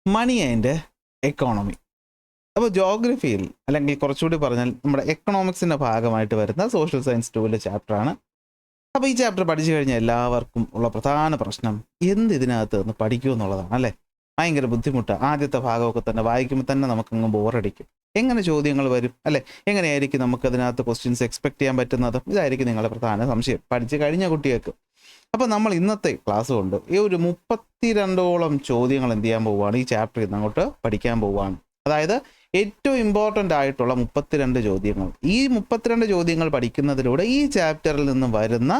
Money and economy. അപ്പോൾ ജോഗ്രഫിയിൽ അല്ലെങ്കിൽ കുറച്ചുകൂടി പറഞ്ഞാൽ നമ്മുടെ എക്കണോമിക്സിൻ്റെ ഭാഗമായിട്ട് വരുന്ന സോഷ്യൽ സയൻസ് 2 ചാപ്റ്ററാണ്. അപ്പോൾ ഈ ചാപ്റ്റർ പഠിച്ചു കഴിഞ്ഞാൽ എല്ലാവർക്കും ഉള്ള പ്രധാന പ്രശ്നം എന്ത് ഇതിനകത്ത് നിന്ന് പഠിക്കൂ എന്നുള്ളതാണ് അല്ലേ. ഭയങ്കര ബുദ്ധിമുട്ട്. ആദ്യത്തെ ഭാഗമൊക്കെ തന്നെ വായിക്കുമ്പോൾ തന്നെ നമുക്കങ്ങ് ബോറടിക്കും. എങ്ങനെ ചോദ്യങ്ങൾ വരും അല്ലേ, എങ്ങനെയായിരിക്കും നമുക്കതിനകത്ത് ക്വസ്റ്റ്യൻസ് എക്സ്പെക്ട് ചെയ്യാൻ പറ്റുന്നത്, ഇതായിരിക്കും നിങ്ങളുടെ പ്രധാന സംശയം പഠിച്ച് കഴിഞ്ഞ കുട്ടികൾക്ക്. അപ്പോൾ നമ്മൾ ഇന്നത്തെ ക്ലാസ് കൊണ്ട് ഈ ഒരു 32ഓളം ചോദ്യങ്ങൾ എന്ത് ചെയ്യാൻ പോവുകയാണ്, ഈ ചാപ്റ്ററിൽ നിന്ന് അങ്ങോട്ട് പഠിക്കാൻ പോവുകയാണ്. അതായത് ഏറ്റവും ഇമ്പോർട്ടൻ്റ് ആയിട്ടുള്ള 32 ചോദ്യങ്ങൾ. ഈ 32 ചോദ്യങ്ങൾ പഠിക്കുന്നതിലൂടെ ഈ ചാപ്റ്ററിൽ നിന്ന് വരുന്ന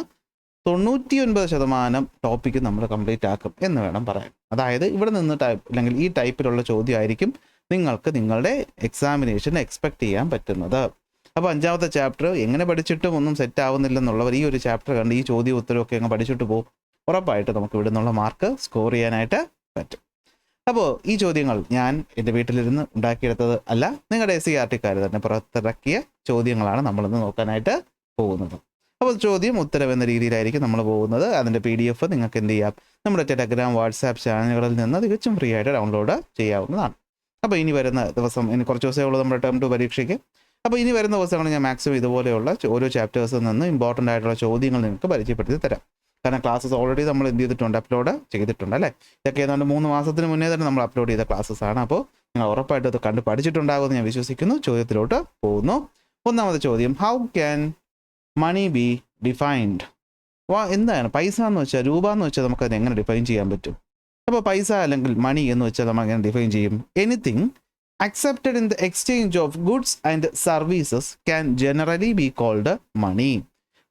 99% ടോപ്പിക്ക് നമ്മൾ കംപ്ലീറ്റ് ആക്കും എന്ന് വേണം പറയാൻ. അതായത് ഇവിടെ നിന്ന് അല്ലെങ്കിൽ ഈ ടൈപ്പിലുള്ള ചോദ്യമായിരിക്കും നിങ്ങൾക്ക് നിങ്ങളുടെ എക്സാമിനേഷൻ എക്സ്പെക്ട് ചെയ്യാൻ പറ്റുന്നത്. അപ്പോൾ 5ാമത്തെ ചാപ്റ്റർ എങ്ങനെ പഠിച്ചിട്ടും ഒന്നും സെറ്റ് ആവുന്നില്ലെന്നുള്ളവർ ഈ ഒരു ചാപ്റ്റർ കണ്ട് ഈ ചോദ്യം ഉത്തരവൊക്കെ അങ്ങ് പഠിച്ചിട്ട് പോകും. ഉറപ്പായിട്ട് നമുക്ക് ഇവിടെ നിന്നുള്ള മാർക്ക് സ്കോർ ചെയ്യാനായിട്ട് പറ്റും. അപ്പോൾ ഈ ചോദ്യങ്ങൾ ഞാൻ എൻ്റെ വീട്ടിലിരുന്ന് ഉണ്ടാക്കിയെടുത്തത് അല്ല, നിങ്ങളുടെ SCERT തന്നെ പുറത്തിറക്കിയ ചോദ്യങ്ങളാണ് നമ്മളിന്ന് നോക്കാനായിട്ട് പോകുന്നത്. അപ്പോൾ ചോദ്യം ഉത്തരം എന്ന രീതിയിലായിരിക്കും നമ്മൾ പോകുന്നത്. അതിൻ്റെ PDF നിങ്ങൾക്ക് എന്ത് ചെയ്യാം, നമ്മുടെ ടെലഗ്രാം വാട്സാപ്പ് ചാനലുകളിൽ നിന്ന് തികച്ചും ഫ്രീ ആയിട്ട് ഡൗൺലോഡ് ചെയ്യാവുന്നതാണ്. അപ്പോൾ ഇനി വരുന്ന ദിവസം, ഇനി കുറച്ച് ദിവസമേ ഉള്ളൂ നമ്മുടെ ടേം 2 പരീക്ഷയ്ക്ക്. അപ്പോൾ ഇനി വരുന്ന ദിവസങ്ങളിൽ ഞാൻ മാക്സിമം ഇതുപോലെയുള്ള ഓരോ ചാപ്റ്റേഴ്സിൽ നിന്ന് ഇമ്പോർട്ടൻ്റ് ആയിട്ടുള്ള ചോദ്യങ്ങൾ നിങ്ങൾക്ക് പരിചയപ്പെടുത്തി തരാം. കാരണം ക്ലാസ്സസ് ഓൾറെഡി നമ്മൾ എന്ത് ചെയ്തിട്ടുണ്ട്, അപ്ലോഡ് ചെയ്തിട്ടുണ്ട് അല്ലേ. ഇതൊക്കെ ഏതാണ്ട് 3 മാസത്തിന് മുന്നേ തന്നെ നമ്മൾ അപ്ലോഡ് ചെയ്ത ക്ലാസ്സസ് ആണ്. അപ്പോൾ നിങ്ങൾ ഉറപ്പായിട്ടും അത് കണ്ട് പഠിച്ചിട്ടുണ്ടാകുമെന്ന് ഞാൻ വിശ്വസിക്കുന്നു. ചോദ്യത്തിലോട്ട് പോകുന്നു. 1ാമത്തെ ചോദ്യം, how can money be defined? എന്താണ് പൈസ എന്ന് വെച്ചാൽ, രൂപ എന്ന് വെച്ചാൽ നമുക്കതിനെ എങ്ങനെ ഡിഫൈൻ ചെയ്യാൻ പറ്റും? അപ്പോൾ പൈസ അല്ലെങ്കിൽ മണി എന്ന് വെച്ചാൽ നമ്മൾ എങ്ങനെ ഡിഫൈൻ ചെയ്യും? Anything accepted in the exchange of goods and services can generally be called money.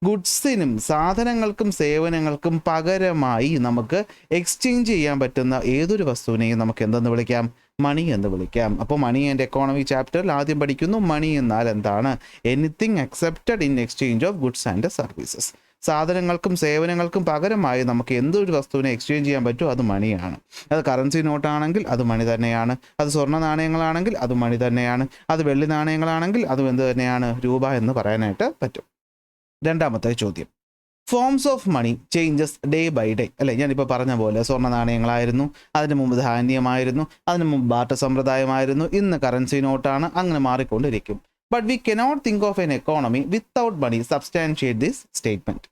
ഗുഡ്സിനും സാധനങ്ങൾക്കും സേവനങ്ങൾക്കും പകരമായി നമുക്ക് എക്സ്ചേഞ്ച് ചെയ്യാൻ പറ്റുന്ന ഏതൊരു വസ്തുവിനെയും നമുക്ക് എന്തെന്ന് വിളിക്കാം? മണി എന്ന് വിളിക്കാം. അപ്പോൾ മണി ആൻഡ് എക്കോണമി ചാപ്റ്ററിൽ ആദ്യം പഠിക്കുന്നു മണി എന്നാൽ എന്താണ്. Anything accepted in exchange of goods and services. സാധനങ്ങൾക്കും സേവനങ്ങൾക്കും പകരമായി നമുക്ക് എന്തൊരു വസ്തുവിനെ എക്സ്ചേഞ്ച് ചെയ്യാൻ പറ്റുമോ അത് മണിയാണ്. അത് കറൻസി നോട്ടാണെങ്കിൽ അത് മണി തന്നെയാണ്. അത് സ്വർണ്ണ നാണയങ്ങളാണെങ്കിൽ അത് മണി തന്നെയാണ്. അത് വെള്ളി നാണയങ്ങളാണെങ്കിൽ അതും എന്ത് തന്നെയാണ്? രൂപ എന്ന് പറയാനായിട്ട് പറ്റും. 2ാമത്തെ ചോദ്യം, forms of money changes day by day അല്ലേ. ഞാനിപ്പോൾ പറഞ്ഞ പോലെ സ്വർണ്ണ നാണയങ്ങളായിരുന്നു, അതിന് മുമ്പ് ധാന്യമായിരുന്നു, അതിന് മുമ്പ് ബാർട്ടർ സമ്പ്രദായമായിരുന്നു, ഇന്ന് കറൻസി നോട്ടാണ്, അങ്ങനെ മാറിക്കൊണ്ടിരിക്കും. But we cannot think of an economy without money substantiate this statement.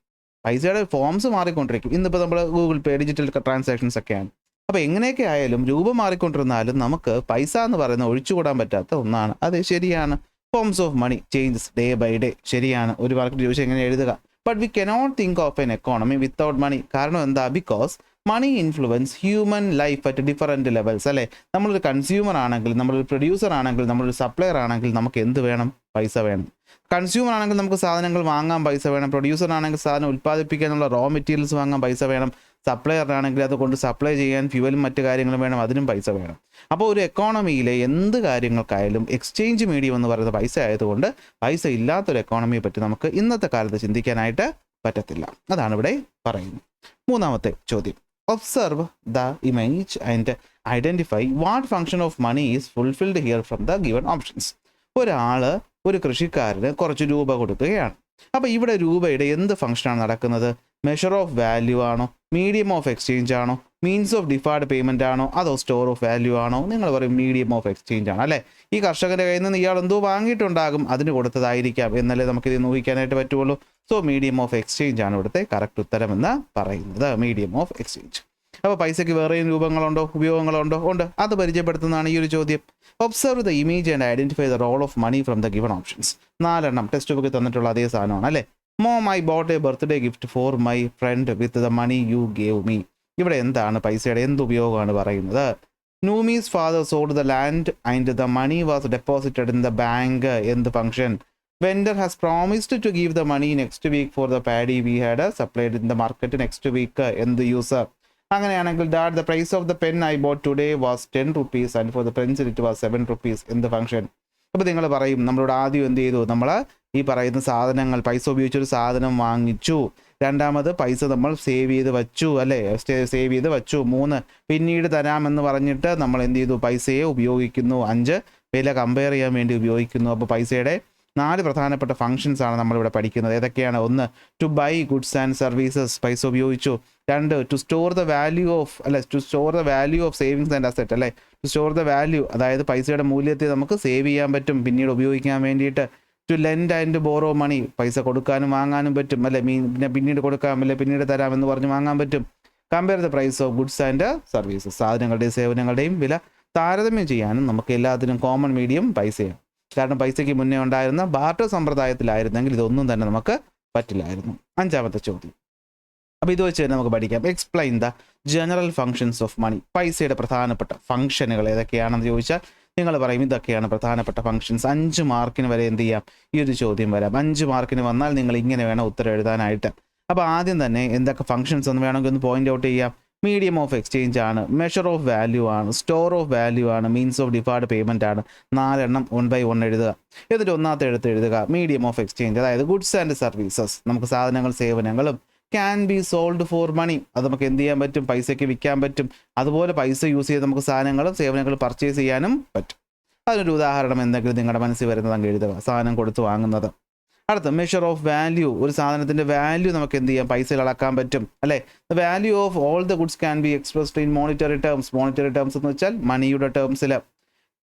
പൈസയുടെ ഫോംസ് മാറിക്കൊണ്ടിരിക്കും. ഇന്നിപ്പോൾ നമ്മൾ ഗൂഗിൾ പേ, ഡിജിറ്റൽ ട്രാൻസാക്ഷൻസ് ഒക്കെയാണ്. അപ്പോൾ എങ്ങനെയൊക്കെ ആയാലും രൂപ മാറിക്കൊണ്ടിരുന്നാലും നമുക്ക് പൈസ എന്ന് പറയുന്നത് ഒഴിച്ചുകൂടാൻ പറ്റാത്ത ഒന്നാണ്. അത് ശരിയാണ്. Forms of money changes day by day ശരിയാണ്. ഒരു വാക്ക് ചോദിച്ചാൽ എങ്ങനെ എഴുതുക? But we cannot think of an economy without money. കാരണം എന്താ? Because money influence human life at different levels അല്ലേ. നമ്മളൊരു കൺസ്യൂമർ ആണെങ്കിൽ, നമ്മളൊരു പ്രൊഡ്യൂസർ ആണെങ്കിൽ, നമ്മളൊരു സപ്ലയർ ആണെങ്കിൽ നമുക്ക് എന്ത് വേണം? പൈസ വേണം. കൺസ്യൂമർ ആണെങ്കിൽ നമുക്ക് സാധനങ്ങൾ വാങ്ങാൻ പൈസ വേണം. പ്രൊഡ്യൂസർ ആണെങ്കിൽ സാധനം ഉൽപ്പാദിപ്പിക്കാനുള്ള റോ മെറ്റീരിയൽസ് വാങ്ങാൻ പൈസ വേണം. സപ്ലയറിനാണെങ്കിൽ അതുകൊണ്ട് സപ്ലൈ ചെയ്യാൻ ഫ്യൂവലും മറ്റു കാര്യങ്ങളും വേണം, അതിനും പൈസ വേണം. അപ്പോൾ ഒരു എക്കോണമിയിലെ എന്ത് കാര്യങ്ങൾക്കായാലും എക്സ്ചേഞ്ച് മീഡിയം എന്ന് പറയുന്നത് പൈസ ആയതുകൊണ്ട് പൈസ ഇല്ലാത്തൊരു എക്കോണമിയെ പറ്റി നമുക്ക് ഇന്നത്തെ കാലത്ത് ചിന്തിക്കാനായിട്ട് പറ്റത്തില്ല. അതാണ് ഇവിടെ പറയുന്നത്. 3ാമത്തെ ചോദ്യം, observe the image and identify what function of money is fulfilled here from the given options. ഒരു കൃഷിക്കാരന് കുറച്ച് രൂപ കൊടുക്കുകയാണ്. അപ്പോൾ ഇവിടെ രൂപയുടെ എന്ത് ഫംഗ്ഷനാണ് നടക്കുന്നത്? മെഷർ ഓഫ് വാല്യൂ ആണോ, മീഡിയം ഓഫ് എക്സ്ചേഞ്ച് ആണോ, മീൻസ് ഓഫ് ഡിഫേർഡ് പേയ്മെൻ്റ് ആണോ, അതോ സ്റ്റോർ ഓഫ് വാല്യൂ ആണോ? നിങ്ങൾ പറയും മീഡിയം ഓഫ് എക്സ്ചേഞ്ച് ആണ് അല്ലേ. ഈ കർഷകൻ്റെ കയ്യിൽ നിന്ന് ഇയാൾ എന്തോ വാങ്ങിയിട്ടുണ്ടാകും, അതിന് കൊടുത്തതായിരിക്കാം എന്നല്ലേ നമുക്കിത് ഊഹിക്കാനായിട്ട് പറ്റുള്ളൂ. സോ മീഡിയം ഓഫ് എക്സ്ചേഞ്ച് ആണ് ഇവിടുത്തെ കറക്റ്റ് ഉത്തരം എന്ന് പറയുന്നത്. Medium of exchange. അപ്പോൾ പൈസയ്ക്ക് വേറെയും രൂപങ്ങളുണ്ടോ, ഉപയോഗങ്ങളുണ്ടോ? ഉണ്ട്. അത് പരിചയപ്പെടുത്തുന്നതാണ് ഈ ഒരു ചോദ്യം. Observe the image and identify the role of money from the given options. 4 text ബുക്കിൽ തന്നിട്ടുള്ള അതേ സാധനമാണ് അല്ലേ. Mom, I bought a birthday gift for my friend with the money you gave me. ഇവിടെ എന്താണ് പൈസയുടെ എന്ത് ഉപയോഗമാണ് പറയുന്നത്? നൂമീസ് father sold the land and the money was deposited in the bank. എന്ത് function? Vendor has promised to give the money next week for the paddy we had supplied in the market next week. എന്ത് user? അങ്ങനെയാണെങ്കിൽ dad the price of the pen I bought today was 10 rupees and for the pencil it was 7 rupees. എന്ത് function? അപ്പോൾ നിങ്ങൾ പറയും നമ്മളോട് ആദ്യം എന്ത് ചെയ്തു, നമ്മൾ ഈ പറയുന്ന സാധനങ്ങൾ പൈസ ഉപയോഗിച്ചൊരു സാധനം വാങ്ങിച്ചു. 2ാമത് പൈസ നമ്മൾ സേവ് ചെയ്ത് വച്ചു അല്ലേ, സേവ് ചെയ്ത് വച്ചു. 3 പിന്നീട് തരാമെന്ന് പറഞ്ഞിട്ട് നമ്മൾ എന്ത് ചെയ്തു? പൈസയെ ഉപയോഗിക്കുന്നു. 5 വില കമ്പയർ ചെയ്യാൻ വേണ്ടി ഉപയോഗിക്കുന്നു. അപ്പോൾ പൈസയുടെ 4 പ്രധാനപ്പെട്ട ഫങ്ഷൻസ് ആണ് നമ്മളിവിടെ പഠിക്കുന്നത്. ഏതൊക്കെയാണ്? 1 to buy goods and services, പൈസ ഉപയോഗിച്ചു. 2 to store the value of savings and asset അല്ലേ, ടു സ്റ്റോർ ദ വാല്യൂ, അതായത് പൈസയുടെ മൂല്യത്തെ നമുക്ക് സേവ് ചെയ്യാൻ പറ്റും പിന്നീട് ഉപയോഗിക്കാൻ വേണ്ടിയിട്ട്. ടു ലെൻഡ് ആൻഡ് ബോറോ മണി, പൈസ കൊടുക്കാനും വാങ്ങാനും പറ്റും, അല്ലെ പിന്നെ പിന്നീട് കൊടുക്കാം അല്ലെ പിന്നീട് തരാം എന്ന് പറഞ്ഞ് വാങ്ങാൻ പറ്റും. Compare the price of goods and services, സാധനങ്ങളുടെയും സേവനങ്ങളുടെയും വില താരതമ്യം ചെയ്യാനും നമുക്ക് എല്ലാത്തിനും കോമൺ മീഡിയം പൈസയാണ്. കാരണം പൈസയ്ക്ക് മുന്നേ ഉണ്ടായിരുന്ന ബാർട്ടർ സമ്പ്രദായത്തിലായിരുന്നെങ്കിൽ ഇതൊന്നും തന്നെ നമുക്ക് പറ്റില്ലായിരുന്നു. അഞ്ചാമത്തെ ചോദ്യം. അപ്പോൾ ഇത് വെച്ച് തന്നെ നമുക്ക് പഠിക്കാം. Explain the general functions of money. പൈസയുടെ പ്രധാനപ്പെട്ട ഫംഗ്ഷനുകൾ ഏതൊക്കെയാണെന്ന് ചോദിച്ചാൽ നിങ്ങൾ പറയും ഇതൊക്കെയാണ് പ്രധാനപ്പെട്ട ഫംഗ്ഷൻസ്. 5 മാർക്കിന് വരെ എന്ത് ചെയ്യാം, ഈ ഒരു ചോദ്യം വരാം. 5 മാർക്കിന് വന്നാൽ നിങ്ങൾ ഇങ്ങനെ വേണം ഉത്തരം എഴുതാനായിട്ട്. അപ്പോൾ ആദ്യം തന്നെ എന്തൊക്കെ ഫംഗ്ഷൻസ് എന്ന് വേണമെങ്കിൽ ഒന്ന് പോയിന്റ് ഔട്ട് ചെയ്യാം. മീഡിയം ഓഫ് എക്സ്ചേഞ്ച് ആണ്, മെഷർ ഓഫ് വാല്യൂ ആണ്, സ്റ്റോർ ഓഫ് വാല്യൂ ആണ്, മീൻസ് ഓഫ് ഡിഫേർഡ് പേയ്മെൻ്റ് ആണ്. 4 എണ്ണം 1 by 1 എഴുതുക. എന്നിട്ട് ഒന്നാമത്തെ എഴുതുക മീഡിയം ഓഫ് എക്സ്ചേഞ്ച്, അതായത് ഗുഡ്സ് ആൻഡ് സർവീസസ്, നമുക്ക് സാധനങ്ങൾ സേവനങ്ങളും. Can be sold for money, അത് നമുക്ക് എന്ത് ചെയ്യാൻ പറ്റും, പൈസയ്ക്ക് വിൽക്കാൻ പറ്റും. അതുപോലെ പൈസ യൂസ് ചെയ്ത് നമുക്ക് സാധനങ്ങളും സേവനങ്ങളും പർച്ചേസ് ചെയ്യാനും പറ്റും. അതിനൊരു ഉദാഹരണം എന്തെങ്കിലും നിങ്ങളുടെ മനസ്സിൽ വരുന്നത് അങ്ങ് എഴുതുക, സാധനം കൊടുത്ത് വാങ്ങുന്നത്. അടുത്ത മെഷർ ഓഫ് വാല്യൂ, ഒരു സാധനത്തിൻ്റെ വാല്യൂ നമുക്ക് എന്ത് ചെയ്യാം, പൈസയിൽ അളക്കാൻ പറ്റും അല്ലേ. The value of all the goods can be expressed in monetary terms. Monetary terms എന്ന് വെച്ചാൽ മണിയുടെ ടേംസിൽ.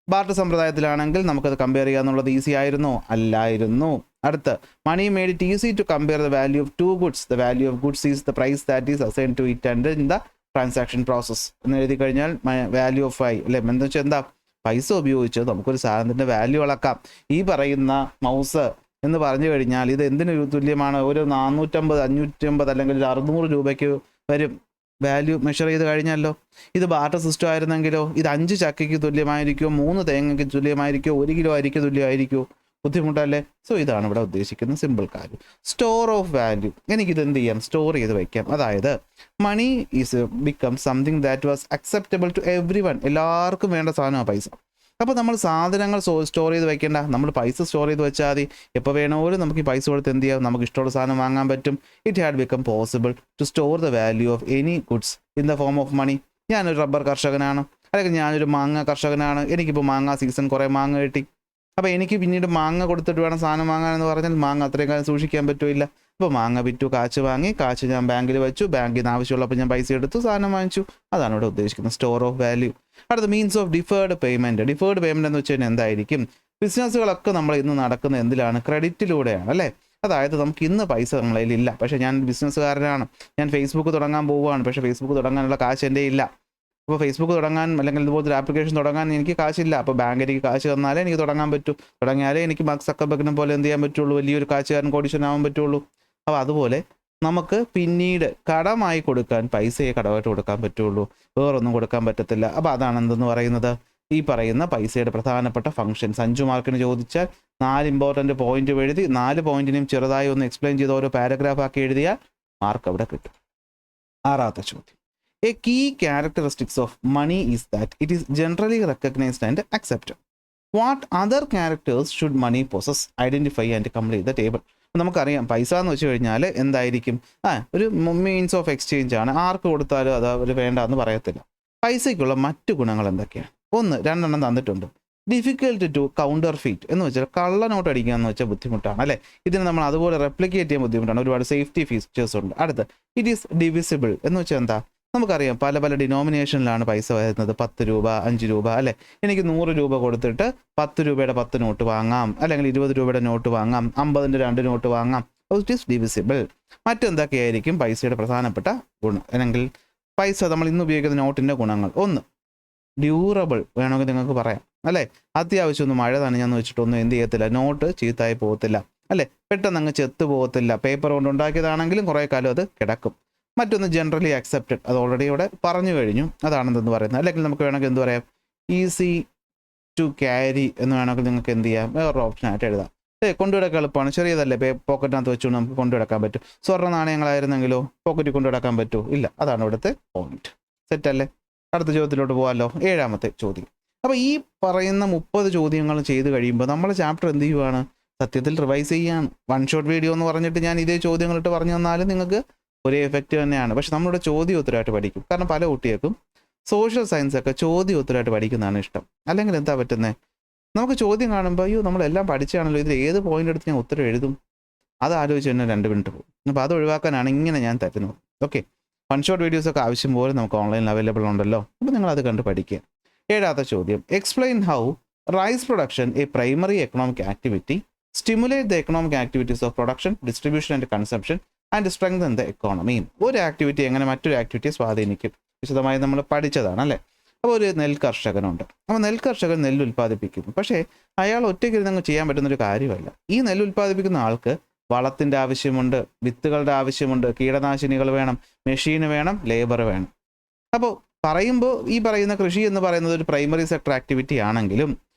ബാർട്ടർ സമ്പ്രദായത്തിലാണെങ്കിൽ നമുക്കത് കമ്പയർ ചെയ്യുക എന്നുള്ളത് ഈസി ആയിരുന്നോ, അല്ലായിരുന്നു. അടുത്ത് money made it easy to compare the value of 2 goods. The value of goods is the price that is assign to it and in the transaction process എന്ന് എഴുതി കഴിഞ്ഞാൽ വാല്യൂ ഓഫ് ഐ അല്ലേ. എന്താ വെച്ചാൽ എന്താ, പൈസ ഉപയോഗിച്ച് നമുക്കൊരു സാധനത്തിൻ്റെ വാല്യൂ അളക്കാം. ഈ പറയുന്ന മൗസ് എന്ന് പറഞ്ഞു കഴിഞ്ഞാൽ ഇത് എന്തിനു തുല്യമാണ്, ഒരു 450, 550 അല്ലെങ്കിൽ 600 രൂപയ്ക്ക് വരും വാല്യൂ മെഷർ ചെയ്ത് കഴിഞ്ഞാലോ. ഇത് ബാർട്ടർ സിസ്റ്റം ആയിരുന്നെങ്കിലോ ഇത് 5 ചക്കയ്ക്ക് തുല്യമായിരിക്കുമോ, 3 തേങ്ങയ്ക്ക് തുല്യമായിരിക്കുമോ, 1 കിലോ അരിക്ക് തുല്യമായിരിക്കുമോ, ബുദ്ധിമുട്ടല്ലേ. സോ ഇതാണ് ഇവിടെ ഉദ്ദേശിക്കുന്ന സിമ്പിൾ കാര്യം. സ്റ്റോർ ഓഫ് വാല്യൂ, എനിക്കിത് എന്ത് ചെയ്യാം, സ്റ്റോർ ചെയ്ത് വയ്ക്കാം. അതായത് money is become something that was acceptable to everyone, എല്ലാവർക്കും വേണ്ട സാധനമാണ് പൈസ. അപ്പോൾ നമ്മൾ സാധനങ്ങൾ സ്റ്റോർ ചെയ്ത് വെക്കേണ്ട, നമ്മൾ പൈസ സ്റ്റോർ ചെയ്ത് വെച്ചാൽ മതി. എപ്പോൾ വേണമെങ്കിലും നമുക്ക് ഈ പൈസ കൊടുത്ത് എന്ത് ചെയ്യാം, നമുക്ക് ഇഷ്ടമുള്ള സാധനം വാങ്ങാൻ പറ്റും. It had become possible to store the value of any goods in the form of money. ഞാനൊരു റബ്ബർ കർഷകനാണ്, അല്ലെങ്കിൽ ഞാനൊരു മാങ്ങ കർഷകനാണ്. എനിക്കിപ്പോൾ മാങ്ങ സീസൺ കുറേ മാങ്ങ കിട്ടി. അപ്പോൾ എനിക്ക് പിന്നീട് മാങ്ങ കൊടുത്തിട്ട് വേണം സാധനം വാങ്ങാനെന്ന് പറഞ്ഞാൽ മാങ്ങ അത്രയും കാലം സൂക്ഷിക്കാൻ പറ്റില്ല. അപ്പോൾ മാങ്ങ വിറ്റു, കാശ് വാങ്ങി, കാശ് ഞാൻ ബാങ്കിൽ വെച്ചു, ബാങ്കിൽ നിന്ന് ആവശ്യമുള്ളപ്പോൾ ഞാൻ പൈസ എടുത്തു, സാധനം വാങ്ങിച്ചു. അതാണ് ഇവിടെ ഉദ്ദേശിക്കുന്നത് സ്റ്റോർ ഓഫ് വാല്യൂ. അടുത്ത means of deferred payment. Deferred payment എന്ന് വെച്ച് കഴിഞ്ഞാൽ എന്തായിരിക്കും, ബിസിനസ്സുകളൊക്കെ നമ്മൾ ഇന്ന് നടക്കുന്നത് എന്തിലാണ്, ക്രെഡിറ്റിലൂടെയാണ് അല്ലേ. അതായത് നമുക്ക് ഇന്ന് പൈസ നമ്മളതിലില്ല, പക്ഷേ ഞാൻ ബിസിനസ്സുകാരനാണ്, ഞാൻ ഫേസ്ബുക്ക് തുടങ്ങാൻ പോവുകയാണ്, പക്ഷേ ഫേസ്ബുക്ക് തുടങ്ങാനുള്ള കാശ് എൻ്റെ ഇല്ല. അപ്പോൾ ഫേസ്ബുക്ക് തുടങ്ങാൻ അല്ലെങ്കിൽ ഇതുപോലത്തെ ഒരു ആപ്ലിക്കേഷൻ തുടങ്ങാൻ എനിക്ക് കാശില്ല. അപ്പോൾ ബാങ്ക് എനിക്ക് കാശ് തന്നാലേ എനിക്ക് തുടങ്ങാൻ പറ്റൂ. തുടങ്ങിയാലേ എനിക്ക് മാർക്ക് സക്കർബർഗിനെ പോലെ എന്ത് ചെയ്യാൻ പറ്റുള്ളൂ, വലിയൊരു കാശുകാരൻ കോടീശ്വരനാവാൻ പറ്റുള്ളൂ. അപ്പോൾ അതുപോലെ നമുക്ക് പിന്നീട് കടമായി കൊടുക്കാൻ പൈസയെ കടമായിട്ട് കൊടുക്കാൻ പറ്റുള്ളൂ, വേറൊന്നും കൊടുക്കാൻ പറ്റത്തില്ല. അപ്പോൾ അതാണ് എന്തെന്ന് പറയുന്നത്, ഈ പറയുന്ന പൈസയുടെ പ്രധാനപ്പെട്ട ഫംഗ്ഷൻസ്. 5 മാർക്കിന് ചോദിച്ചാൽ 4 ഇമ്പോർട്ടൻറ്റ് പോയിന്റ് എഴുതി 4 പോയിന്റിനെയും ചെറുതായി ഒന്ന് എക്സ്പ്ലെയിൻ ചെയ്ത് ഓരോ പാരഗ്രാഫ് ആക്കി എഴുതിയാൽ മാർക്ക് അവിടെ കിട്ടും. 6ാമത്തെ ചോദ്യം. A key characteristics of money is that it is generally recognized and accepted. What other characters should money possess? Identify and complete the table. നമുക്കറിയാം പൈസ എന്ന് വെച്ച് കഴിഞ്ഞാൽ എന്തായിരിക്കും, ഒരു മീൻസ് ഓഫ് എക്സ്ചേഞ്ച് ആണ്. ആർക്ക് കൊടുത്താലും അത് അവർ വേണ്ട എന്ന് പറയത്തില്ല. പൈസയ്ക്കുള്ള മറ്റു ഗുണങ്ങൾ എന്തൊക്കെയാണ്? 1, 2 എണ്ണം തന്നിട്ടുണ്ട്. ഡിഫിക്കൽട്ട് ടു കൗണ്ടർ ഫീറ്റ് എന്ന് വെച്ചാൽ കള്ളനോട്ട് അടിക്കുക എന്ന് വെച്ചാൽ ബുദ്ധിമുട്ടാണ് അല്ലേ. ഇതിന് നമ്മൾ അതുപോലെ റെപ്ലിക്കേറ്റ് ചെയ്യാൻ ബുദ്ധിമുട്ടാണ്, ഒരുപാട് സേഫ്റ്റി ഫീച്ചേഴ്സ് ഉണ്ട്. അടുത്ത് ഇറ്റ് ഈസ് ഡിവിസിബിൾ എന്ന് വെച്ചാൽ എന്താ, നമുക്കറിയാം പല പല ഡിനോമിനേഷനിലാണ് പൈസ വരുന്നത്. 10 രൂപ, 5 രൂപ അല്ലേ. എനിക്ക് 100 രൂപ കൊടുത്തിട്ട് 10 രൂപയുടെ 10 നോട്ട് വാങ്ങാം, അല്ലെങ്കിൽ 20 രൂപയുടെ നോട്ട് വാങ്ങാം, 50ൻ്റെ 2 നോട്ട് വാങ്ങാം. It is divisible. മറ്റെന്തൊക്കെയായിരിക്കും പൈസയുടെ പ്രധാനപ്പെട്ട ഗുണം, അല്ലെങ്കിൽ പൈസ നമ്മൾ ഇന്ന് ഉപയോഗിക്കുന്ന നോട്ടിൻ്റെ ഗുണങ്ങൾ? 1, ഡ്യൂറബിൾ വേണമെങ്കിൽ നിങ്ങൾക്ക് പറയാം അല്ലേ. അത്യാവശ്യം ഒന്ന് മഴ നനഞ്ഞെന്ന് വെച്ചിട്ടൊന്നും എന്ത് ചെയ്യത്തില്ല, നോട്ട് ചീത്തായി പോകത്തില്ല അല്ലേ, പെട്ടെന്ന് അങ്ങ് ചെത്ത് പോകത്തില്ല. പേപ്പർ കൊണ്ട് ഉണ്ടാക്കിയതാണെങ്കിലും കുറേ കാലം അത് കിടക്കും. മറ്റൊന്ന് ജനറലി അക്സെപ്റ്റഡ്, അത് ഓൾറെഡി ഇവിടെ പറഞ്ഞു കഴിഞ്ഞു, അതാണെന്തെന്ന് പറയുന്നത്. അല്ലെങ്കിൽ നമുക്ക് വേണമെങ്കിൽ എന്ത് പറയാം, ഈസി ടു ക്യാരി എന്ന് വേണമെങ്കിൽ നിങ്ങൾക്ക് എന്ത് ചെയ്യാം, വേറൊരു ഓപ്ഷനായിട്ട് എഴുതാം. കൊണ്ടുകിടക്കാൻ എളുപ്പമാണ്, ചെറിയതല്ലേ, പോക്കറ്റിനകത്ത് വെച്ചുകൊണ്ട് നമുക്ക് കൊണ്ടുകിടക്കാൻ പറ്റും. സ്വർണ്ണ നാണയങ്ങളായിരുന്നെങ്കിലോ പോക്കറ്റിൽ കൊണ്ടുകിടക്കാൻ പറ്റുമോ? ഇല്ല. അതാണ് ഇവിടുത്തെ പോയിന്റ്. സെറ്റല്ലേ? അടുത്ത ചോദ്യത്തിലോട്ട് പോകാമല്ലോ. 7ാമത്തെ ചോദ്യം. അപ്പോൾ ഈ പറയുന്ന 30 ചോദ്യങ്ങൾ ചെയ്ത് കഴിയുമ്പോൾ നമ്മൾ ചാപ്റ്റർ എന്ത് ചെയ്യുവാണ്, സത്യത്തിൽ റിവൈസ് ചെയ്യാണ്. 1 ഷോട്ട് വീഡിയോ എന്ന് പറഞ്ഞിട്ട് ഞാൻ ഇതേ ചോദ്യങ്ങളിട്ട് പറഞ്ഞു തന്നാലും നിങ്ങൾക്ക് ഒരേ എഫക്റ്റ് തന്നെയാണ്. പക്ഷെ നമ്മളുടെ ചോദ്യം ഉത്തരമായിട്ട് പഠിക്കും. കാരണം പല കുട്ടികൾക്കും സോഷ്യൽ സയൻസ് ഒക്കെ ചോദ്യം ഉത്തരമായിട്ട് പഠിക്കുന്നതാണ് ഇഷ്ടം. അല്ലെങ്കിൽ എന്താ പറ്റുന്നത്, നമുക്ക് ചോദ്യം കാണുമ്പോൾ അയ്യോ നമ്മളെല്ലാം പഠിച്ചാണല്ലോ, ഇതിൽ ഏത് പോയിന്റ് എടുത്ത് ഞാൻ ഉത്തരം എഴുതും, അത് ആലോചിച്ച് തന്നെ 2 മിനിറ്റ് പോകും. അപ്പോൾ അത് ഒഴിവാക്കാനാണ് ഇങ്ങനെ ഞാൻ തരുന്നത്. ഓക്കെ, 1 ഷോട്ട് വീഡിയോസൊക്കെ ആവശ്യം പോലെ നമുക്ക് ഓൺലൈനിൽ അവൈലബിൾ ഉണ്ടല്ലോ. അപ്പോൾ നിങ്ങളത് കണ്ട് പഠിക്കുക. ഏഴാമത്തെ ചോദ്യം, explain how rice production a primary economic activity stimulate the economic activities of production, distribution and consumption and strengthen the economy. ഒരു ആക്ടിവിറ്റി എങ്ങനെ മറ്റൊരു ആക്ടിവിറ്റിയെ സ്വാധീനിക്കും, വിശദമായി നമ്മൾ പഠിച്ചതാണ് അല്ലേ. അപ്പോൾ ഒരു കർഷകനുണ്ട്. അപ്പോൾ കർഷകൻ നെല്ല് ഉൽപ്പാദിപ്പിക്കുന്നു. പക്ഷേ അയാൾ ഒറ്റയ്ക്കിരുന്ന് ചെയ്യാൻ പറ്റുന്നൊരു കാര്യമല്ല. ഈ നെല്ല് ഉൽപ്പാദിപ്പിക്കുന്ന ആൾക്ക് വളത്തിൻ്റെ ആവശ്യമുണ്ട്, വിത്തുകളുടെ ആവശ്യമുണ്ട്, കീടനാശിനികൾ വേണം, മെഷീന് വേണം, ലേബർ വേണം. അപ്പോൾ പറയുമ്പോൾ ഈ പറയുന്ന കൃഷി എന്ന് പറയുന്നത് ഒരു പ്രൈമറി സെക്ടർ ആക്ടിവിറ്റി ആണെങ്കിലും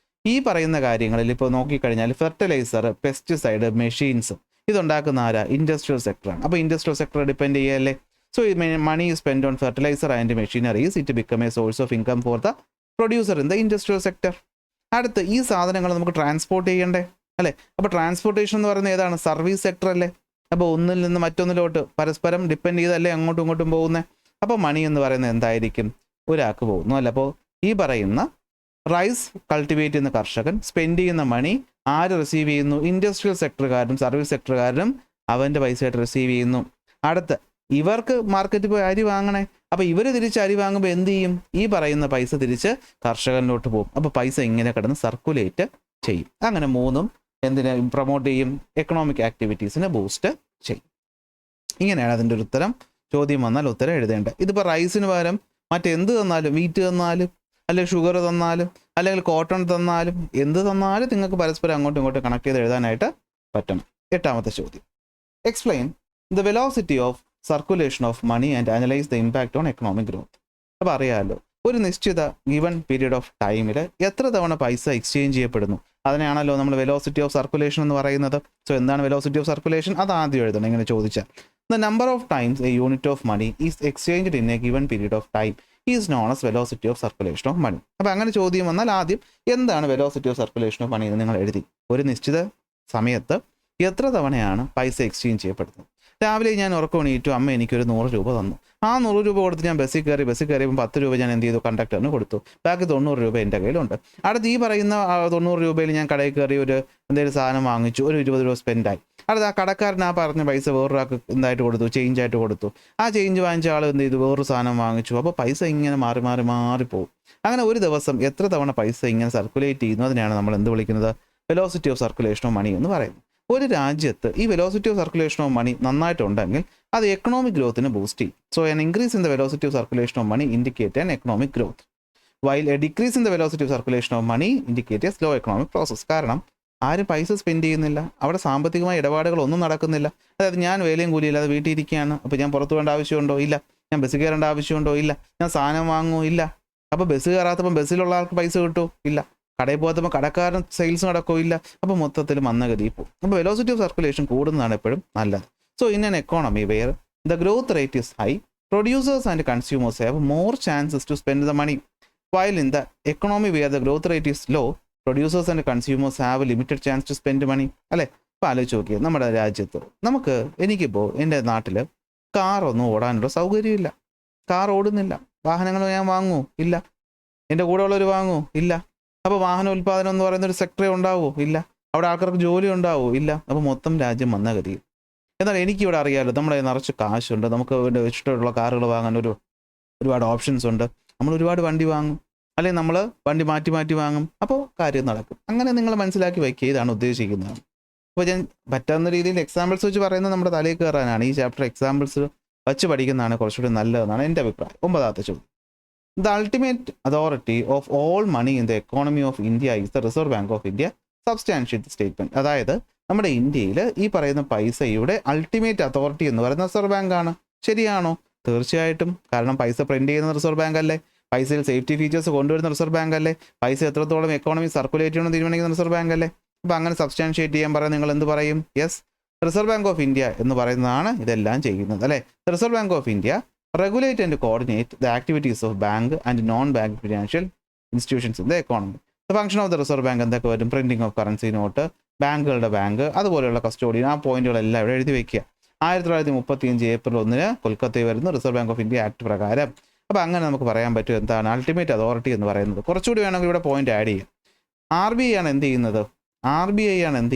ഈ പറയുന്ന കാര്യങ്ങളിൽ ഇപ്പോൾ നോക്കിക്കഴിഞ്ഞാൽ ഫെർട്ടിലൈസർ, പെസ്റ്റിസൈഡ്, മെഷീൻസ് ഇതുണ്ടാക്കുന്ന ആരാ? ഇൻഡസ്ട്രിയൽ സെക്ടറാണ്. അപ്പോൾ ഇൻഡസ്ട്രിയൽ സെക്ടർ ഡിപ്പെൻഡ് ചെയ്യല്ലേ. So money spend on fertiliser and machineries it become a source of income for the producer in the industrial sector. അടുത്ത് ഈ സാധനങ്ങൾ നമുക്ക് ട്രാൻസ്പോർട്ട് ചെയ്യണ്ടേ അല്ലേ. അപ്പോൾ ട്രാൻസ്പോർട്ടേഷൻ എന്ന് പറയുന്നത് ഏതാണ്? സർവീസ് സെക്ടർ അല്ലേ. അപ്പോൾ ഒന്നിൽ നിന്ന് മറ്റൊന്നിലോട്ട് പരസ്പരം ഡിപ്പെൻഡ് ചെയ്തല്ലേ അങ്ങോട്ടും ഇങ്ങോട്ടും പോകുന്നത്. അപ്പോൾ മണി എന്ന് പറയുന്നത് എന്തായിരിക്കും? ഒരാൾക്ക് പോകുന്നു അല്ല. അപ്പോൾ ഈ പറയുന്ന റൈസ് കൾട്ടിവേറ്റ് ചെയ്യുന്ന കർഷകൻ സ്പെൻഡ് ചെയ്യുന്ന മണി ആര് റിസീവ് ചെയ്യുന്നു? ഇൻഡസ്ട്രിയൽ സെക്ടറുകാരും സർവീസ് സെക്ടറുകാരും അവൻ്റെ പൈസയായിട്ട് റിസീവ് ചെയ്യുന്നു. അടുത്ത് ഇവർക്ക് മാർക്കറ്റിൽ പോയി അരി വാങ്ങണേ. അപ്പോൾ ഇവർ തിരിച്ച് അരി വാങ്ങുമ്പോൾ എന്ത് ചെയ്യും? ഈ പറയുന്ന പൈസ തിരിച്ച് കർഷകനിലോട്ട് പോകും. അപ്പോൾ പൈസ ഇങ്ങനെ കിടന്ന് സർക്കുലേറ്റ് ചെയ്യും. അങ്ങനെ മൂന്നും എന്തിനെ പ്രൊമോട്ട് ചെയ്യും? എക്കണോമിക് ആക്ടിവിറ്റീസിനെ ബൂസ്റ്റ് ചെയ്യും. ഇങ്ങനെയാണ് അതിൻ്റെ ഒരു ഉത്തരം. ചോദ്യം വന്നാൽ ഉത്തരം എഴുതേണ്ടത്. ഇതിപ്പോൾ റൈസിന് പകരം മറ്റെന്ത് തന്നാലും, വീറ്റ് തന്നാലും അല്ലെങ്കിൽ ഷുഗർ തന്നാലും അല്ലെങ്കിൽ കോട്ടൺ തന്നാലും എന്ത് തന്നാലും നിങ്ങൾക്ക് പരസ്പരം അങ്ങോട്ടും ഇങ്ങോട്ടും കണക്ട് ചെയ്ത് എഴുതാനായിട്ട് പറ്റണം. എട്ടാമത്തെ ചോദ്യം, explain the velocity of circulation of money and analyse the impact on economic growth. അപ്പോൾ അറിയാമല്ലോ, ഒരു നിശ്ചിത ഗിവൺ പീരീഡ് ഓഫ് ടൈമിൽ എത്ര തവണ പൈസ എക്സ്ചേഞ്ച് ചെയ്യപ്പെടുന്നു, അതിനെയാണല്ലോ നമ്മൾ വെലോസിറ്റി ഓഫ് സർക്കുലേഷൻ എന്ന് പറയുന്നത്. സോ എന്താണ് വെലോസിറ്റി ഓഫ് സർക്കുലേഷൻ? അത് ആദ്യം എഴുതണം. ഇങ്ങനെ ചോദിച്ചാൽ the number of times a unit of money is exchanged in a given period of time is known as velocity of circulation of money. അപ്പോൾ അങ്ങനെ ചോദ്യം വന്നാൽ ആദ്യം എന്താണ് velocity of circulation of money എന്ന് നിങ്ങൾ എഴുതി. ഒരു നിശ്ചിത സമയത്ത് എത്ര തവണയാണ് പൈസ എക്സ്ചേഞ്ച് ചെയ്യപ്പെടുന്നത്. രാവിലെ ഞാൻ ഉറക്കം എണീറ്റു, അമ്മ എനിക്കൊരു 100 രൂപ തന്നു. ആ 100 രൂപ കൊടുത്ത് ഞാൻ ബസ്സിൽ കയറിയപ്പോൾ 10 രൂപ ഞാൻ എന്ത് ചെയ്തു? കണ്ടക്ടറിന് കൊടുത്തു. ബാക്കി 90 രൂപ എൻ്റെ കയ്യിലുണ്ട്. അടുത്ത് ഈ പറയുന്ന 90 രൂപയിൽ ഞാൻ കടയിൽ കയറി ഒരു എന്തെങ്കിലും സാധനം വാങ്ങിച്ചു, ഒരു 20 രൂപ സ്പെൻഡായി. അടുത്ത് ആ കടക്കാരൻ ആ പറഞ്ഞ പൈസ വേറൊരാൾക്ക് എന്തായിട്ട് കൊടുത്തു? ചേഞ്ചായിട്ട് കൊടുത്തു. ആ ചേഞ്ച് വാങ്ങിച്ച ആൾ എന്ത് ചെയ്തു? വേറൊരു സാധനം വാങ്ങിച്ചു. അപ്പോൾ പൈസ ഇങ്ങനെ മാറിപ്പോകും. അങ്ങനെ ഒരു ദിവസം എത്ര തവണ പൈസ ഇങ്ങനെ സർക്കുലേറ്റ് ചെയ്യുന്നു, അതിനെയാണ് നമ്മൾ എന്ത് വിളിക്കുന്നത്? Velocity of circulation of money എന്ന് പറയുന്നത്. ഒരു രാജ്യത്ത് ഈ velocity of circulation of money നന്നായിട്ടുണ്ടെങ്കിൽ അത് എക്കണോമിക് ഗ്രോത്തിനെ ബൂസ്റ്റ് ചെയ്യും. So an increase in the velocity of circulation of money indicate an economic growth, while a decrease in the velocity of circulation of money indicate a slow economic process. കാരണം ആരും പൈസ spend ചെയ്യുന്നില്ല, അവിടെ സാമ്പത്തികമായ ഇടപാടുകളൊന്നും നടക്കുന്നില്ല. അതായത് ഞാൻ വേലയും കൂലിയില്ലാതെ വീട്ടിൽ ഇരിക്കുകയാണ്. അപ്പോൾ ഞാൻ പുറത്തു പോകേണ്ട ആവശ്യമുണ്ടോ? ഇല്ല. ഞാൻ ബസ് കയറേണ്ട ആവശ്യമുണ്ടോ? ഇല്ല. ഞാൻ സാധനം വാങ്ങുമോ? ഇല്ല. അപ്പോൾ ബസ് കയറാത്തപ്പം ബസ്സിലുള്ള ആൾക്ക് പൈസ കിട്ടുമോ? ഇല്ല. കടയിൽ പോകാത്തപ്പോൾ കടക്കാരൻ സെയിൽസ് നടക്കോ? ഇല്ല. അപ്പോൾ മൊത്തത്തിൽ മന്ദഗതിയിൽ പോകും. അപ്പോൾ വെലോസിറ്റി ഓഫ് സർക്കുലേഷൻ കൂടുന്നതാണ് എപ്പോഴും നല്ലത്. So in an economy where the growth rate is high, producers and consumers have more chances to spend the money, while in the economy where the growth rate is low, producers and consumers have limited chance to spend money. അല്ലേ? അപ്പോൾ ആലോചിച്ച് നോക്കിയാൽ നമ്മുടെ രാജ്യത്ത് എനിക്കിപ്പോൾ എൻ്റെ നാട്ടിൽ കാറൊന്നും ഓടാനുള്ള സൗകര്യമില്ല. കാർ ഓടുന്നില്ല. വാഹനങ്ങൾ ഞാൻ വാങ്ങുമോ? ഇല്ല. എൻ്റെ കൂടെ ഉള്ളവർ വാങ്ങുമോ? ഇല്ല. അപ്പോൾ വാഹന ഉൽപ്പാദനം എന്ന് പറയുന്ന ഒരു സെക്ടറേ ഉണ്ടാവുമോ? ഇല്ല. അവിടെ ആൾക്കാർക്ക് ജോലി ഉണ്ടാവുമോ? ഇല്ല. അപ്പോൾ മൊത്തം രാജ്യം മന്ദഗതിയിൽ. എന്നാൽ എനിക്കിവിടെ അറിയാമല്ലോ, നമ്മുടെ നിറച്ച് കാശുണ്ട്, നമുക്ക് ഇഷ്ടമുള്ള കാറുകൾ വാങ്ങാൻ ഒരുപാട് ഓപ്ഷൻസ് ഉണ്ട്. നമ്മൾ ഒരുപാട് വണ്ടി വാങ്ങും, അല്ലെങ്കിൽ നമ്മൾ വണ്ടി മാറ്റി വാങ്ങും. അപ്പോൾ കാര്യം നടക്കും. അങ്ങനെ നിങ്ങൾ മനസ്സിലാക്കി വയ്ക്കുക, ഇതാണ് ഉദ്ദേശിക്കുന്നത്. അപ്പോൾ ഞാൻ പറ്റാവുന്ന രീതിയിൽ എക്സാമ്പിൾസ് വെച്ച് പറയുന്നത് നമ്മുടെ തലയിൽ കയറാനാണ്. ഈ ചാപ്റ്റർ എക്സാമ്പിൾസ് വെച്ച് പഠിക്കുന്നതാണ് കുറച്ചുകൂടി നല്ലതെന്നാണ് എൻ്റെ അഭിപ്രായം. 9ാമത്തെ ചോദ്യം, The ultimate authority of all money in the economy of India is the Reserve Bank of India. Substantiate the statement. അതായത് നമ്മുടെ ഇന്ത്യയിൽ ഈ പറയുന്ന പൈസയുടെ അൾട്ടിമേറ്റ് അതോറിറ്റി എന്ന് പറയുന്ന റിസർവ് ബാങ്ക് ആണ്. ശരിയാണോ? തീർച്ചയായിട്ടും. കാരണം പൈസ പ്രിന്റ് ചെയ്യുന്ന റിസർവ് ബാങ്ക് അല്ലേ, പൈസയിൽ സേഫ്റ്റി ഫീച്ചേഴ്സ് കൊണ്ടുവരുന്ന റിസർവ് ബാങ്ക് അല്ലേ, പൈസ എത്രത്തോളം എക്കോണമി സർക്കുലേറ്റ് ചെയ്യണമെന്ന് തീരുമാനിക്കുന്ന റിസർവ് ബാങ്ക് അല്ലേ. അപ്പോൾ അങ്ങനെ സബ്സ്റ്റാൻഷിയേറ്റ് ചെയ്യാൻ പറയാൻ നിങ്ങൾ എന്ത് പറയും? Yes, reserve Bank of India എന്ന് പറയുന്നതാണ് ഇതെല്ലാം ചെയ്യുന്നത് അല്ലേ. Reserve Bank of India regulate and coordinate the activities of bank and non-bank financial institutions in the economy. The function of the Reserve Bank എന്തൊക്കെ വരും? പ്രിന്റിംഗ് ഓഫ് കറൻസി നോട്ട്, ബാങ്കുകളുടെ bank, അതുപോലെയുള്ള custodian. ആ പോയിന്റുകളെല്ലാം ഇവിടെ എഴുതി വയ്ക്കുക. 1935 ഏപ്രിൽ 1 കൊൽക്കത്തയിൽ വരുന്ന reserve Bank of India act പ്രകാരം. അപ്പോൾ അങ്ങനെ നമുക്ക് പറയാൻ പറ്റും എന്താണ് അൾട്ടിമേറ്റ് അതോറിറ്റി എന്ന് പറയുന്നത്. കുറച്ചുകൂടി വേണമെങ്കിൽ ഇവിടെ പോയിന്റ് ആഡ് ചെയ്യാം. RBI ആണ് എന്ത്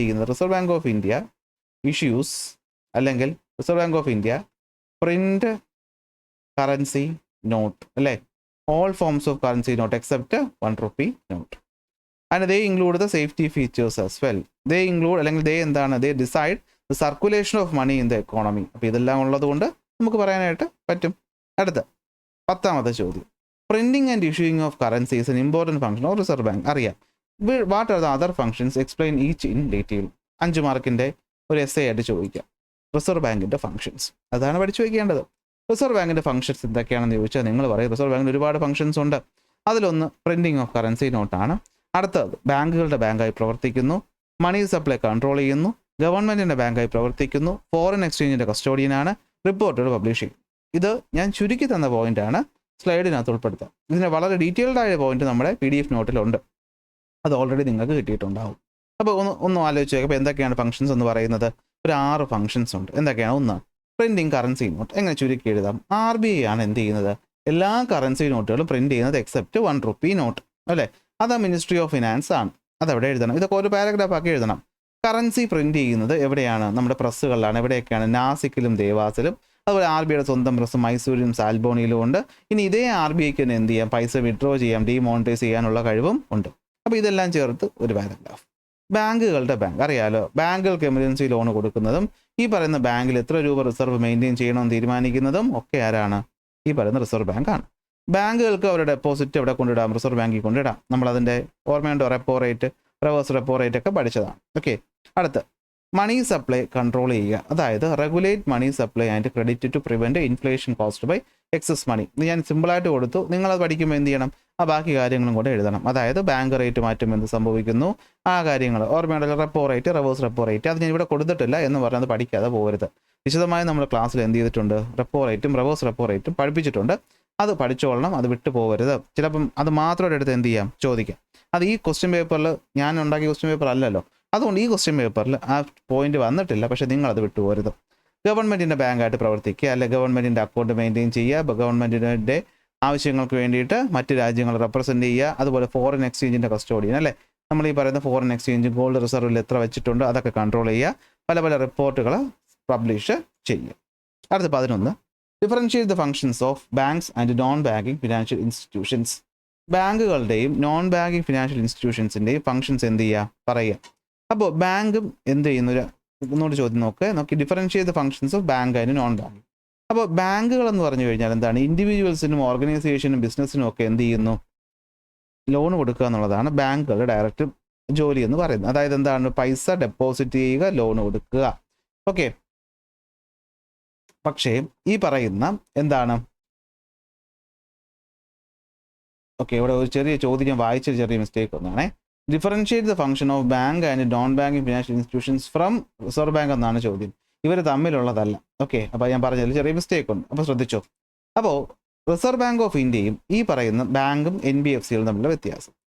ചെയ്യുന്നത്? Reserve Bank of India issues അല്ലെങ്കിൽ Reserve Bank of India print currency note അല്ലേ. all forms of currency note except 1 rupee note. And they include the safety features as well. They include, അല്ലെങ്കിൽ they എന്താണ്, they decide the circulation of money in the economy. അപ്പോൾ ഇതെല്ലാം ഉള്ളത് കൊണ്ട് നമുക്ക് പറയാനായിട്ട് പറ്റും. അടുത്ത 10ാമത്തെ ചോദ്യം, printing and issuing of currency is an important function of Reserve Bank. അറിയാം. What are the other functions, explain each in detail. 5 മാർക്കിൻ്റെ ഒരു essay ആയിട്ട് ചോദിക്കാം. റിസർവ് ബാങ്കിൻ്റെ ഫംഗ്ഷൻസ് അതാണ് പഠിച്ചു വയ്ക്കേണ്ടത്. റിസർവ് ബാങ്കിൻ്റെ ഫംഗ്ഷൻസ് എന്തൊക്കെയാണെന്ന് ചോദിച്ചാൽ നിങ്ങൾ പറയും റിസർവ് ബാങ്കിന് ഒരുപാട് ഫംഗ്ഷൻസ് ഉണ്ട്. അതിലൊന്ന് പ്രിന്റിംഗ് ഓഫ് കറൻസി നോട്ടാണ്. അടുത്തത് ബാങ്കുകളുടെ ബാങ്കായി പ്രവർത്തിക്കുന്നു, മണി സപ്ലൈ കൺട്രോൾ ചെയ്യുന്നു, ഗവൺമെൻറ്റിൻ്റെ ബാങ്കായി പ്രവർത്തിക്കുന്നു, ഫോറിൻ എക്സ്ചേഞ്ചിൻ്റെ കസ്റ്റോഡിയനാണ്, റിപ്പോർട്ടുകൾ പബ്ലിഷ് ചെയ്യും. ഇത് ഞാൻ ചുരുക്കി തന്ന പോയിൻ്റാണ് സ്ലൈഡിനകത്ത് ഉൾപ്പെടുത്തുക. ഇതിൻ്റെ വളരെ ഡീറ്റെയിൽഡ് ആയ പോയിന്റ് നമ്മുടെ PDF നോട്ടിലുണ്ട്. അത് ഓൾറെഡി നിങ്ങൾക്ക് കിട്ടിയിട്ടുണ്ടാവും. അപ്പോൾ ഒന്ന് ആലോചിച്ച് നോക്കുക. അപ്പോൾ എന്തൊക്കെയാണ് ഫംഗ്ഷൻസ് എന്ന് പറയുന്നത്? ഒരു 6 ഫംഗ്ഷൻസ് ഉണ്ട്. എന്തൊക്കെയാണ്? ഒന്ന്, പ്രിന്റിംഗ് കറൻസി നോട്ട്. എങ്ങനെ ചുരുക്കി എഴുതാം? RBI ആണ് എന്ത് ചെയ്യുന്നത്? എല്ലാ കറൻസി നോട്ടുകളും പ്രിന്റ് ചെയ്യുന്നത് എക്സെപ്റ്റ് 1 rupee നോട്ട്, അല്ലേ? അത് മിനിസ്ട്രി ഓഫ് ഫിനാൻസ് ആണ്. അതെവിടെ എഴുതണം? ഇതൊക്കെ ഒരു പാരഗ്രാഫ് ആക്കി എഴുതണം. കറൻസി പ്രിന്റ് ചെയ്യുന്നത് എവിടെയാണ്? നമ്മുടെ പ്രസ്സുകളിലാണ്. എവിടെയൊക്കെയാണ്? നാസിക്കിലും ദേവാസിലും. അതുപോലെ RBIയുടെ സ്വന്തം പ്രസ് മൈസൂരിലും സാൽബോണിയിലും ഉണ്ട്. ഇനി ഇതേ RBIക്ക് തന്നെ എന്ത് ചെയ്യാം? പൈസ വിഡ്രോ ചെയ്യാം, ഡീമോണിറ്റൈസ് ചെയ്യാനുള്ള കഴിവും ഉണ്ട്. അപ്പോൾ ഇതെല്ലാം ചേർത്ത് ഒരു പാരഗ്രാഫ്. ബാങ്കുകളുടെ ബാങ്ക് അറിയാലോ. ബാങ്കുകൾക്ക് എമർജൻസി ലോൺ കൊടുക്കുന്നതും ഈ പറയുന്ന ബാങ്കിൽ എത്ര രൂപ റിസർവ് മെയിൻറ്റെയിൻ ചെയ്യണമെന്ന് തീരുമാനിക്കുന്നതും ഒക്കെ ആരാണ്? ഈ പറയുന്ന റിസർവ് ബാങ്കാണ്. ബാങ്കുകൾക്ക് അവരുടെ ഡെപ്പോസിറ്റ് എവിടെ കൊണ്ടിടാം? റിസർവ് ബാങ്കിൽ കൊണ്ടിടാം. നമ്മളതിൻ്റെ ഓർമ്മയുണ്ടോ? Repo rate, reverse repo rate ഒക്കെ പഠിച്ചതാണ്. ഓക്കെ. അടുത്ത് മണി സപ്ലൈ കൺട്രോൾ ചെയ്യുക, അതായത് regulate money supply and credit to prevent inflation caused by excess money. ഇത് ഞാൻ സിമ്പിളായിട്ട് കൊടുത്തു. നിങ്ങളത് പഠിക്കുമ്പോൾ എന്ത് ചെയ്യണം? ആ ബാക്കി കാര്യങ്ങളും കൂടെ എഴുതണം. അതായത് ബാങ്ക് റേറ്റ് മാറ്റം എന്ത് സംഭവിക്കുന്നു, ആ കാര്യങ്ങൾ ഓർമ്മയുണ്ടല്ലോ. Repo rate, reverse repo rate, അത് ഞാൻ ഇവിടെ കൊടുത്തിട്ടില്ല എന്ന് പറഞ്ഞത് പഠിക്കാതെ പോകരുത്. വിശദമായി നമ്മൾ ക്ലാസ്സിൽ എന്ത് ചെയ്തിട്ടുണ്ട്? റെപ്പോ റേറ്റും റിവേഴ്സ് റെപ്പോ റേറ്റും പഠിപ്പിച്ചിട്ടുണ്ട്. അത് പഠിച്ചോളണം, അത് വിട്ടു പോകരുത്. ചിലപ്പം അത് മാത്രമായിട്ട് എടുത്ത് എന്ത് ചെയ്യാം? ചോദിക്കാം. അത് ഈ ക്വസ്റ്റ്യൻ പേപ്പറിൽ ഞാൻ ഉണ്ടാക്കിയ ക്വസ്റ്റ്യൻ പേപ്പർ അല്ലല്ലോ. അതുകൊണ്ട് ഈ ക്വസ്റ്റ്യൻ പേപ്പറിൽ ആ പോയിന്റ് വന്നിട്ടില്ല. പക്ഷേ നിങ്ങളത് വിട്ടുപോകരുത്. ഗവൺമെൻറ്റിൻ്റെ ബാങ്കായിട്ട് പ്രവർത്തിക്കുക, അല്ലെ ഗവൺമെൻറ്റിൻ്റെ അക്കൗണ്ട് മെയിൻറ്റെയിൻ ചെയ്യുക, ഗവൺമെൻറ്റിൻ്റെ ആവശ്യങ്ങൾക്ക് വേണ്ടിയിട്ട് മറ്റ് രാജ്യങ്ങൾ റെപ്രസെൻറ്റ് ചെയ്യുക, അതുപോലെ ഫോറിൻ എക്സ്ചേഞ്ചിൻ്റെ കസ്റ്റോഡിയൻ, അല്ലേ? നമ്മൾ ഈ പറയുന്ന ഫോറിൻ എക്സ്ചേഞ്ച് ഗോൾഡ് റിസർവിൽ എത്ര വെച്ചിട്ടുണ്ട് അതൊക്കെ കൺട്രോൾ ചെയ്യുക, പല പല റിപ്പോർട്ടുകൾ പബ്ലിഷ് ചെയ്യുക. അടുത്ത 11, differentiate the functions of banks and non banking financial institutions. ബാങ്കുകളുടെയും നോൺ ബാങ്കിങ് ഫിനാൻഷ്യൽ ഇൻസ്റ്റിറ്റ്യൂഷൻസിൻ്റെയും ഫങ്ഷൻസ് എന്ത് ചെയ്യുക? പറയുക. അപ്പോൾ ബാങ്കും എന്ത് ചെയ്യുന്ന ഒന്നുകൂടി ചോദ്യം നോക്കി differentiate the functions of bank and non bank. അപ്പോൾ ബാങ്കുകൾ എന്ന് പറഞ്ഞു കഴിഞ്ഞാൽ എന്താണ്? ഇൻഡിവിജ്വൽസിനും ഓർഗനൈസേഷനും ബിസിനസ്സിനും ഒക്കെ എന്ത് ചെയ്യുന്നു? ലോൺ കൊടുക്കുക എന്നുള്ളതാണ് ബാങ്കുകളുടെ ഡയറക്റ്റ് ജോലി എന്ന് പറയുന്നത്. അതായത് എന്താണ്? പൈസ ഡെപ്പോസിറ്റ് ചെയ്യുക, ലോൺ കൊടുക്കുക. ഓക്കെ. പക്ഷേ ഈ പറയുന്ന എന്താണ്? ഓക്കെ, ഇവിടെ ഒരു ചെറിയ ചോദ്യം ഞാൻ വായിച്ചൊരു ചെറിയ മിസ്റ്റേക്ക് ഒന്നാണേ. Differentiate the function of bank and non banking financial institutions from Reserve Bank എന്നാണ് ചോദ്യം. ഇവർ തമ്മിലുള്ളതല്ല. ഓക്കെ, അപ്പോൾ ഞാൻ പറഞ്ഞതിൽ ചെറിയ മിസ്റ്റേക്ക് ഉണ്ട്. അപ്പോൾ ശ്രദ്ധിച്ചോ. അപ്പോൾ റിസർവ് ബാങ്ക് ഓഫ് ഇന്ത്യയും ഈ പറയുന്ന ബാങ്കും NBFCകളും തമ്മിലുള്ള വ്യത്യാസം.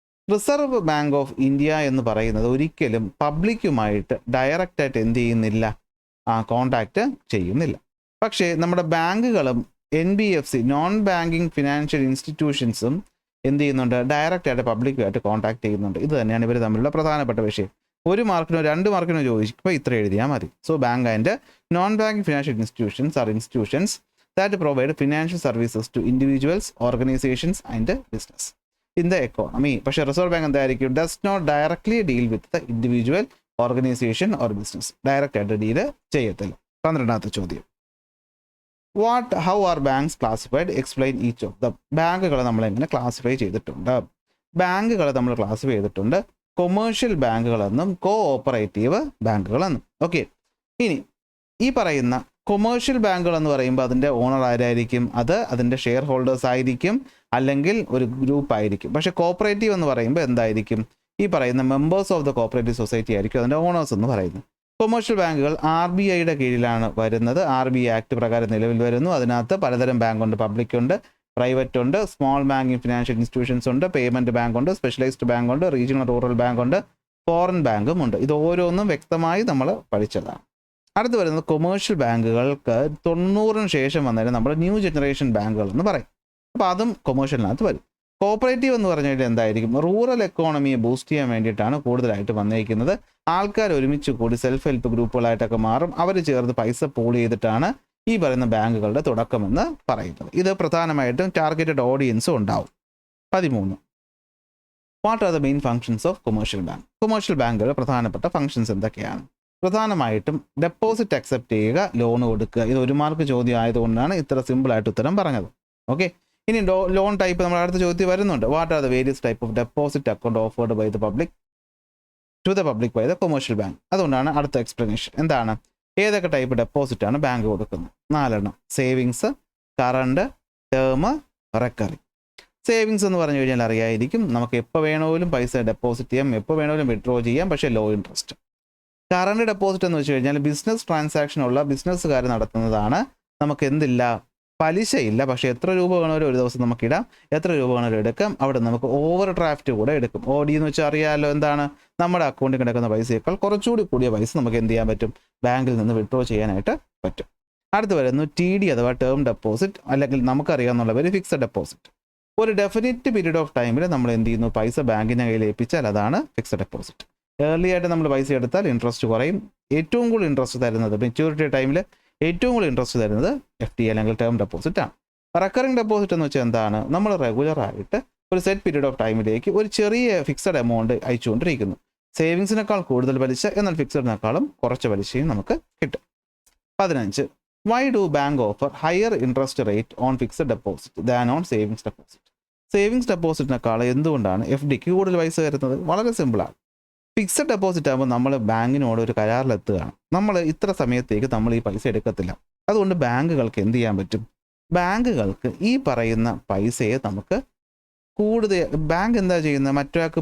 റിസർവ് ബാങ്ക് ഓഫ് ഇന്ത്യ എന്ന് പറയുന്നത് ഒരിക്കലും പബ്ലിക്കുമായിട്ട് ഡയറക്റ്റായിട്ട് എന്ത് ചെയ്യുന്നില്ല? കോണ്ടാക്റ്റ് ചെയ്യുന്നില്ല. പക്ഷേ നമ്മുടെ ബാങ്കുകളും NBFC നോൺ ബാങ്കിങ് ഫിനാൻഷ്യൽ ഇൻസ്റ്റിറ്റ്യൂഷൻസും എന്ത് ചെയ്യുന്നുണ്ട്? ഡയറക്റ്റായിട്ട് പബ്ലിക്കുമായിട്ട് കോൺടാക്ട് ചെയ്യുന്നുണ്ട്. ഇത് തന്നെയാണ് ഇവർ തമ്മിലുള്ള പ്രധാനപ്പെട്ട വിഷയം. 1 മാർക്കിനോ 2 മാർക്കിനോ ചോദിക്കുമ്പോൾ ഇത്ര എഴുതിയാൽ മതി. So bank and non banking financial institutions are institutions that provide financial services to individuals, organisations and business in the economy. പക്ഷേ റിസർവ് ബാങ്ക് എന്തായിരിക്കും? Does not directly deal with the individual, organisation or business. ഡയറക്റ്റായിട്ട് ഡീല് ചെയ്യത്തില്ല. 12ാമത്തെ ചോദ്യം, how are banks classified, explain each of the. ബാങ്കുകളെ നമ്മൾ എങ്ങനെ ക്ലാസിഫൈ ചെയ്തിട്ടുണ്ട്? ബാങ്കുകളെ നമ്മൾ ക്ലാസിഫൈ ചെയ്തിട്ടുണ്ട് കൊമേഴ്ഷ്യൽ ബാങ്കുകളെന്നും കോഓപ്പറേറ്റീവ് ബാങ്കുകളെന്നും. ഓക്കെ. ഇനി ഈ പറയുന്ന കൊമേഴ്ഷ്യൽ ബാങ്കുകൾ എന്ന് പറയുമ്പോൾ അതിൻ്റെ ഓണർ ആരായിരിക്കും? അത് അതിൻ്റെ ഷെയർ ഹോൾഡേഴ്സ് ആയിരിക്കും, അല്ലെങ്കിൽ ഒരു ഗ്രൂപ്പ് ആയിരിക്കും. പക്ഷേ കോപ്പറേറ്റീവ് എന്ന് പറയുമ്പോൾ എന്തായിരിക്കും? ഈ പറയുന്ന members of the cooperative society ആയിരിക്കും അതിൻ്റെ ഓണേഴ്സ് എന്ന് പറയുന്നത്. കൊമേഴ്ഷ്യൽ ബാങ്കുകൾ RBIയുടെ കീഴിലാണ് വരുന്നത്. RBI ആക്ട് പ്രകാരം നിലവിൽ വരുന്നു. അതിനകത്ത് പലതരം ബാങ്ക് ഉണ്ട്. പബ്ലിക് ഉണ്ട്, പ്രൈവറ്റ് ഉണ്ട്, സ്മോൾ ബാങ്കിങ് ഫിനാൻഷ്യൽ ഇൻസ്റ്റിറ്റ്യൂഷൻസ് ഉണ്ട്, പേയ്മെൻറ്റ് ബാങ്ക് ഉണ്ട്, സ്പെഷ്യലൈസ്ഡ് ബാങ്ക് ഉണ്ട്, റീജിയണൽ റൂറൽ ബാങ്ക് ഉണ്ട്, ഫോറിൻ ബാങ്കും ഉണ്ട്. ഇത് ഓരോന്നും വ്യക്തമായി നമ്മൾ പഠിച്ചതാണ്. അടുത്ത് വരുന്നത് കൊമേഴ്ഷ്യൽ ബാങ്കുകൾക്ക് 90-ന് ശേഷം വന്നതിന് നമ്മൾ ന്യൂ ജനറേഷൻ ബാങ്കുകൾ എന്ന് പറയും. അപ്പോൾ അതും കൊമേഴ്ഷ്യലിനകത്ത് വരും. കോപ്പറേറ്റീവ് എന്ന് പറഞ്ഞു കഴിഞ്ഞാൽ എന്തായിരിക്കും? റൂറൽ എക്കോണമിയെ ബൂസ്റ്റ് ചെയ്യാൻ വേണ്ടിയിട്ടാണ് കൂടുതലായിട്ട് വന്നിരിക്കുന്നത്. ആൾക്കാർ ഒരുമിച്ച് കൂടി സെൽഫ് ഹെൽപ്പ് ഗ്രൂപ്പുകളായിട്ടൊക്കെ മാറും. അവർ ചേർന്ന് പൈസ പൂൾ ചെയ്തിട്ടാണ് ഈ പറയുന്ന ബാങ്കുകളുടെ തുടക്കമെന്ന് പറയുന്നത്. ഇത് പ്രധാനമായിട്ടും ടാർഗറ്റഡ് ഓഡിയൻസും ഉണ്ടാവും. 13. What are the main functions of commercial bank? Commercial ബാങ്കുകളുടെ പ്രധാനപ്പെട്ട ഫങ്ഷൻസ് എന്തൊക്കെയാണ്? പ്രധാനമായിട്ടും ഡെപ്പോസിറ്റ് അക്സെപ്റ്റ് ചെയ്യുക, ലോൺ കൊടുക്കുക. ഇത് 1 മാർക്ക് ചോദ്യം ആയതുകൊണ്ടാണ് ഇത്ര സിമ്പിളായിട്ട് ഉത്തരം പറഞ്ഞത്. ഓക്കെ, ഇനി ലോൺ ടൈപ്പ് നമ്മൾ അടുത്ത ചോദ്യത്തിൽ വരുന്നുണ്ട്. What are the various type of deposit account offered by the public to the public by the commercial bank? അതുകൊണ്ടാണ് അടുത്ത എക്സ്പ്ലനേഷൻ. എന്താണ്, ഏതൊക്കെ ടൈപ്പ് ഡെപ്പോസിറ്റ് ആണ് ബാങ്ക് കൊടുക്കുന്നത്? 4 എണ്ണം. Savings, current, term, recurring. Savings എന്ന് പറഞ്ഞു കഴിഞ്ഞാൽ അറിയായിരിക്കും, നമുക്ക് എപ്പോൾ വേണമെങ്കിലും പൈസ ഡെപ്പോസിറ്റ് ചെയ്യാം, എപ്പോൾ വേണമെങ്കിലും വിഡ്രോ ചെയ്യാം, പക്ഷേ ലോ ഇൻട്രസ്റ്റ്. കറണ്ട് ഡെപ്പോസിറ്റ് എന്ന് വെച്ച് കഴിഞ്ഞാൽ ബിസിനസ് ട്രാൻസാക്ഷൻ ഉള്ള ബിസിനസ്സുകാർ നടത്തുന്നതാണ്. നമുക്ക് എന്തില്ല, പലിശയില്ല, പക്ഷേ എത്ര രൂപ വേണമെങ്കിലും ഒരു ദിവസം നമുക്ക് ഇടാം, എത്ര രൂപ വേണമെങ്കിലും എടുക്കാം. അവിടെ നമുക്ക് ഓവർ ഡ്രാഫ്റ്റ് കൂടെ എടുക്കും. OD എന്ന് വെച്ചാൽ അറിയാമല്ലോ എന്താണ്, നമ്മുടെ അക്കൗണ്ടിൽ കിടക്കുന്ന പൈസയേക്കാൾ കുറച്ചുകൂടി കൂടിയ പൈസ നമുക്ക് എന്ത് ചെയ്യാൻ പറ്റും, ബാങ്കിൽ നിന്ന് വിഡ്രോ ചെയ്യാനായിട്ട് പറ്റും. അടുത്ത് വരുന്നു TD അഥവാ ടേം ഡെപ്പോസിറ്റ്, അല്ലെങ്കിൽ നമുക്കറിയാമെന്നുള്ള പേര് ഫിക്സഡ് ഡെപ്പോസിറ്റ്. ഒരു ഡെഫിനിറ്റ് പീരീഡ് ഓഫ് ടൈമിൽ നമ്മൾ എന്ത് ചെയ്യുന്നു, പൈസ ബാങ്കിൻ്റെ കയ്യിൽ ഏൽപ്പിച്ചാൽ അതാണ് ഫിക്സഡ് ഡെപ്പോസിറ്റ്. ഏർലി ആയിട്ട് നമ്മൾ പൈസ എടുത്താൽ ഇൻട്രസ്റ്റ് കുറയും. ഏറ്റവും കൂടുതൽ ഇൻട്രസ്റ്റ് തരുന്നത് മെച്യൂരിറ്റി ടൈമിൽ ഏറ്റവും കൂടുതൽ ഇൻട്രസ്റ്റ് തരുന്നത് FD അല്ലെങ്കിൽ ടേം ഡെപ്പോസിറ്റ് ആണ്. റെക്കറിംഗ് ഡെപ്പോസിറ്റ് എന്ന് വെച്ചാൽ എന്താണ്, നമ്മൾ റെഗുലറായിട്ട് ഒരു സെറ്റ് പീരീഡ് ഓഫ് ടൈമിലേക്ക് ഒരു ചെറിയ ഫിക്സഡ് എമൗണ്ട് അയച്ചുകൊണ്ടിരിക്കുന്നു. സേവിങ്സിനേക്കാൾ കൂടുതൽ പലിശ, എന്നാൽ ഫിക്സഡിനേക്കാളും കുറച്ച് പലിശയും നമുക്ക് കിട്ടും. 15. Why do bank offer higher interest rate on fixed deposit than on savings deposit? Savings ഡെപ്പോസിറ്റിനേക്കാൾ എന്തുകൊണ്ടാണ് FDക്ക് കൂടുതൽ പൈസ തരുന്നത്? വളരെ സിമ്പിളാണ്. ഫിക്സഡ് ഡെപ്പോസിറ്റ് ആകുമ്പോൾ നമ്മൾ ബാങ്കിനോട് ഒരു കരാറിലെത്തുകയാണ്, നമ്മൾ ഇത്ര സമയത്തേക്ക് നമ്മൾ ഈ പൈസ എടുക്കത്തില്ല. അതുകൊണ്ട് ബാങ്കുകൾക്ക് എന്ത് ചെയ്യാൻ പറ്റും, ബാങ്കുകൾക്ക് ഈ പറയുന്ന പൈസയെ നമുക്ക് കൂടുതൽ, ബാങ്ക് എന്താ ചെയ്യുന്നത്, മറ്റൊരാൾക്ക്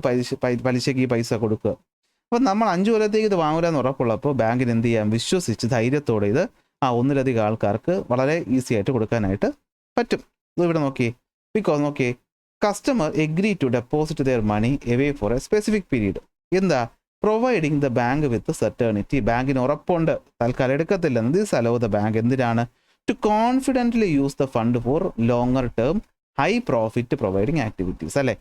പലിശയ്ക്ക് ഈ പൈസ കൊടുക്കുക. അപ്പോൾ നമ്മൾ 5 കൊല്ലത്തേക്ക് ഇത് വാങ്ങൂലെന്ന് ഉറപ്പുള്ളപ്പോൾ ബാങ്കിന് എന്ത് ചെയ്യാം, വിശ്വസിച്ച് ധൈര്യത്തോടെ ഇത് ഒന്നിലധികം ആൾക്കാർക്ക് വളരെ ഈസി ആയിട്ട് കൊടുക്കാനായിട്ട് പറ്റും. ഇവിടെ നോക്കിയേ, ബിക്കോസ് നോക്കിയേ, customer agree to deposit their money away for a specific period. എന്താ, providing the bank with certainty. ബാങ്കിന് ഉറപ്പുണ്ട് തൽക്കാലം എടുക്കത്തില്ലെന്ന്. ദിസ് അലോ ദ ബാങ്ക് എന്തിനാണ്, to confidently use the fund for longer term high profit providing activities. അല്ലേ,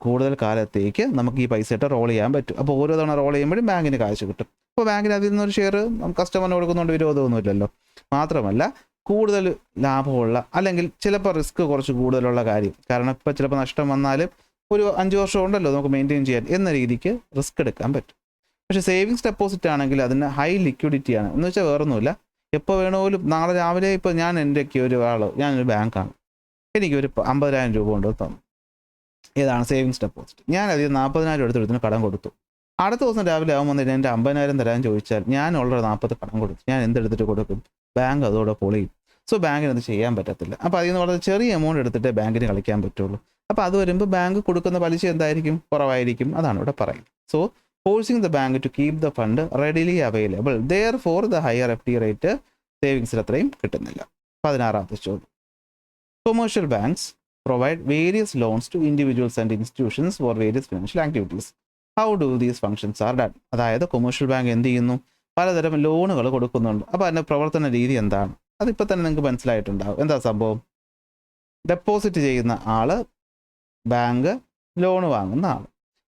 കൂടുതൽ കാലത്തേക്ക് നമുക്ക് ഈ പൈസ ഇട്ട് റോൾ ചെയ്യാൻ പറ്റും. അപ്പോൾ ഓരോ തവണ റോൾ ചെയ്യുമ്പോഴും ബാങ്കിന് കാശ് കിട്ടും. അപ്പോൾ ബാങ്കിന് അതിൽ നിന്നൊരു ഷെയർ കസ്റ്റമറിന് കൊടുക്കുന്നതുകൊണ്ട് വിരോധമൊന്നുമില്ലല്ലോ. മാത്രമല്ല കൂടുതൽ ലാഭമുള്ള, അല്ലെങ്കിൽ ചിലപ്പോൾ റിസ്ക് കുറച്ച് കൂടുതലുള്ള കാര്യം, കാരണം ഇപ്പോൾ ചിലപ്പോൾ നഷ്ടം വന്നാൽ ഒരു 5 വർഷം ഉണ്ടല്ലോ നമുക്ക് മെയിൻറ്റെയിൻ ചെയ്യാൻ എന്ന രീതിക്ക് റിസ്ക് എടുക്കാൻ പറ്റും. പക്ഷേ സേവിങ്സ് ഡെപ്പോസിറ്റ് ആണെങ്കിൽ അതിന് ഹൈ ലിക്വിഡിറ്റിയാണ്. എന്ന് വെച്ചാൽ വേറൊന്നുമില്ല, എപ്പോൾ വേണമെങ്കിലും നാളെ രാവിലെ ഇപ്പോൾ ഞാനൊരു ഞാനൊരു ബാങ്കാണ്, എനിക്കൊരു 50,000 രൂപ കൊണ്ട് തന്നു. ഏതാണ് സേവിങ്സ് ഡെപ്പോസിറ്റ്. ഞാൻ അതിൽ 40,000 എടുത്തെടുത്തിന് കടം കൊടുത്തു. അടുത്ത ദിവസം രാവിലെ ആകുമ്പോൾ എൻ്റെ 50,000 തരാൻ ചോദിച്ചാൽ ഞാനുള്ള 40 കടം കൊടുത്തു, ഞാൻ എന്തെടുത്തിട്ട് കൊടുക്കും, ബാങ്ക് അതോടെ പൊളിയും. സോ ബാങ്കിന് അത് ചെയ്യാൻ പറ്റത്തില്ല. അപ്പോൾ അതിൽ നിന്ന് വളരെ ചെറിയ എമൗണ്ട് എടുത്തിട്ട് ബാങ്കിന് കളിക്കാൻ പറ്റുള്ളൂ. അപ്പോൾ അത് വരുമ്പോൾ ബാങ്ക് കൊടുക്കുന്ന പലിശ എന്തായിരിക്കും, കുറവായിരിക്കും. അതാണ് ഇവിടെ പറയുന്നത്. So forcing the bank to keep the fund readily available, therefore the higher FD rate സേവിങ്സിൽ അത്രയും കിട്ടുന്നില്ല. 16ാമത്തെ ചോദ്യം, commercial banks provide various loans to individuals and institutions for various financial activities. How do these functions are done? അതായത് commercial bank എന്ത് ചെയ്യുന്നു, പലതരം ലോണുകൾ കൊടുക്കുന്നുണ്ട്. അപ്പോൾ അതിൻ്റെ പ്രവർത്തന രീതി എന്താണ്, അതിപ്പോൾ തന്നെ നിങ്ങൾക്ക് മനസ്സിലായിട്ടുണ്ടാവും. എന്താ സംഭവം, ഡെപ്പോസിറ്റ് ചെയ്യുന്ന ആൾ, ബാങ്ക് ലോൺ വാങ്ങുന്ന ആൾ,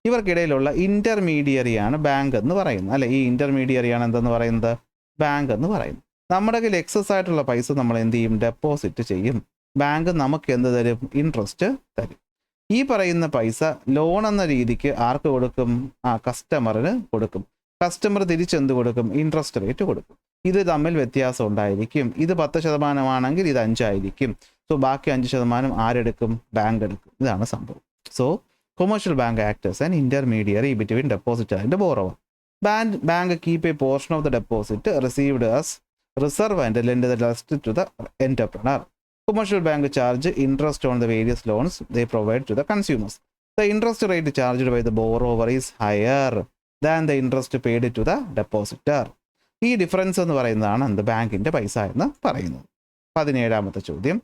ഇവർക്കിടയിലുള്ള ഇൻ്റർമീഡിയറിയാണ് ബാങ്ക് എന്ന് പറയുന്നത്. അല്ലെ, ഈ ഇൻ്റർമീഡിയറിയാണ് എന്തെന്ന് പറയുന്നത്, ബാങ്ക് എന്ന് പറയുന്നത്. നമ്മുടെ കയ്യിൽ എക്സസ് ആയിട്ടുള്ള പൈസ നമ്മൾ എന്ത് ചെയ്യും, ഡെപ്പോസിറ്റ് ചെയ്യും. ബാങ്ക് നമുക്ക് എന്ത് തരും, ഇൻട്രസ്റ്റ് തരും. ഈ പറയുന്ന പൈസ ലോൺ എന്ന രീതിക്ക് ആർക്ക് കൊടുക്കും, കസ്റ്റമറിന് കൊടുക്കും. കസ്റ്റമർ തിരിച്ചെന്ത് കൊടുക്കും, ഇൻട്രസ്റ്റ് റേറ്റ് കൊടുക്കും. ഇത് തമ്മിൽ വ്യത്യാസം ഉണ്ടായിരിക്കും. ഇത് 10% ആണെങ്കിൽ ഇത് 5 ആയിരിക്കും. സോ ബാക്കി 5% ആരെടുക്കും, ബാങ്ക് എടുക്കും. ഇതാണ് സംഭവം. So commercial bank act as an intermediary between depositor and borrower. Bank keep a portion of the deposit received as reserve and lend the rest to the entrepreneur. Commercial bank charge interest on the various loans they provide to the consumers. The interest rate charged by the borrower is higher than the interest paid to the depositor. ഈ difference എന്ന് പറയുന്നതാണ് എന്ത്, ബാങ്കിൻ്റെ പൈസ എന്ന് പറയുന്നത്. 17ാമത്തെ ചോദ്യം,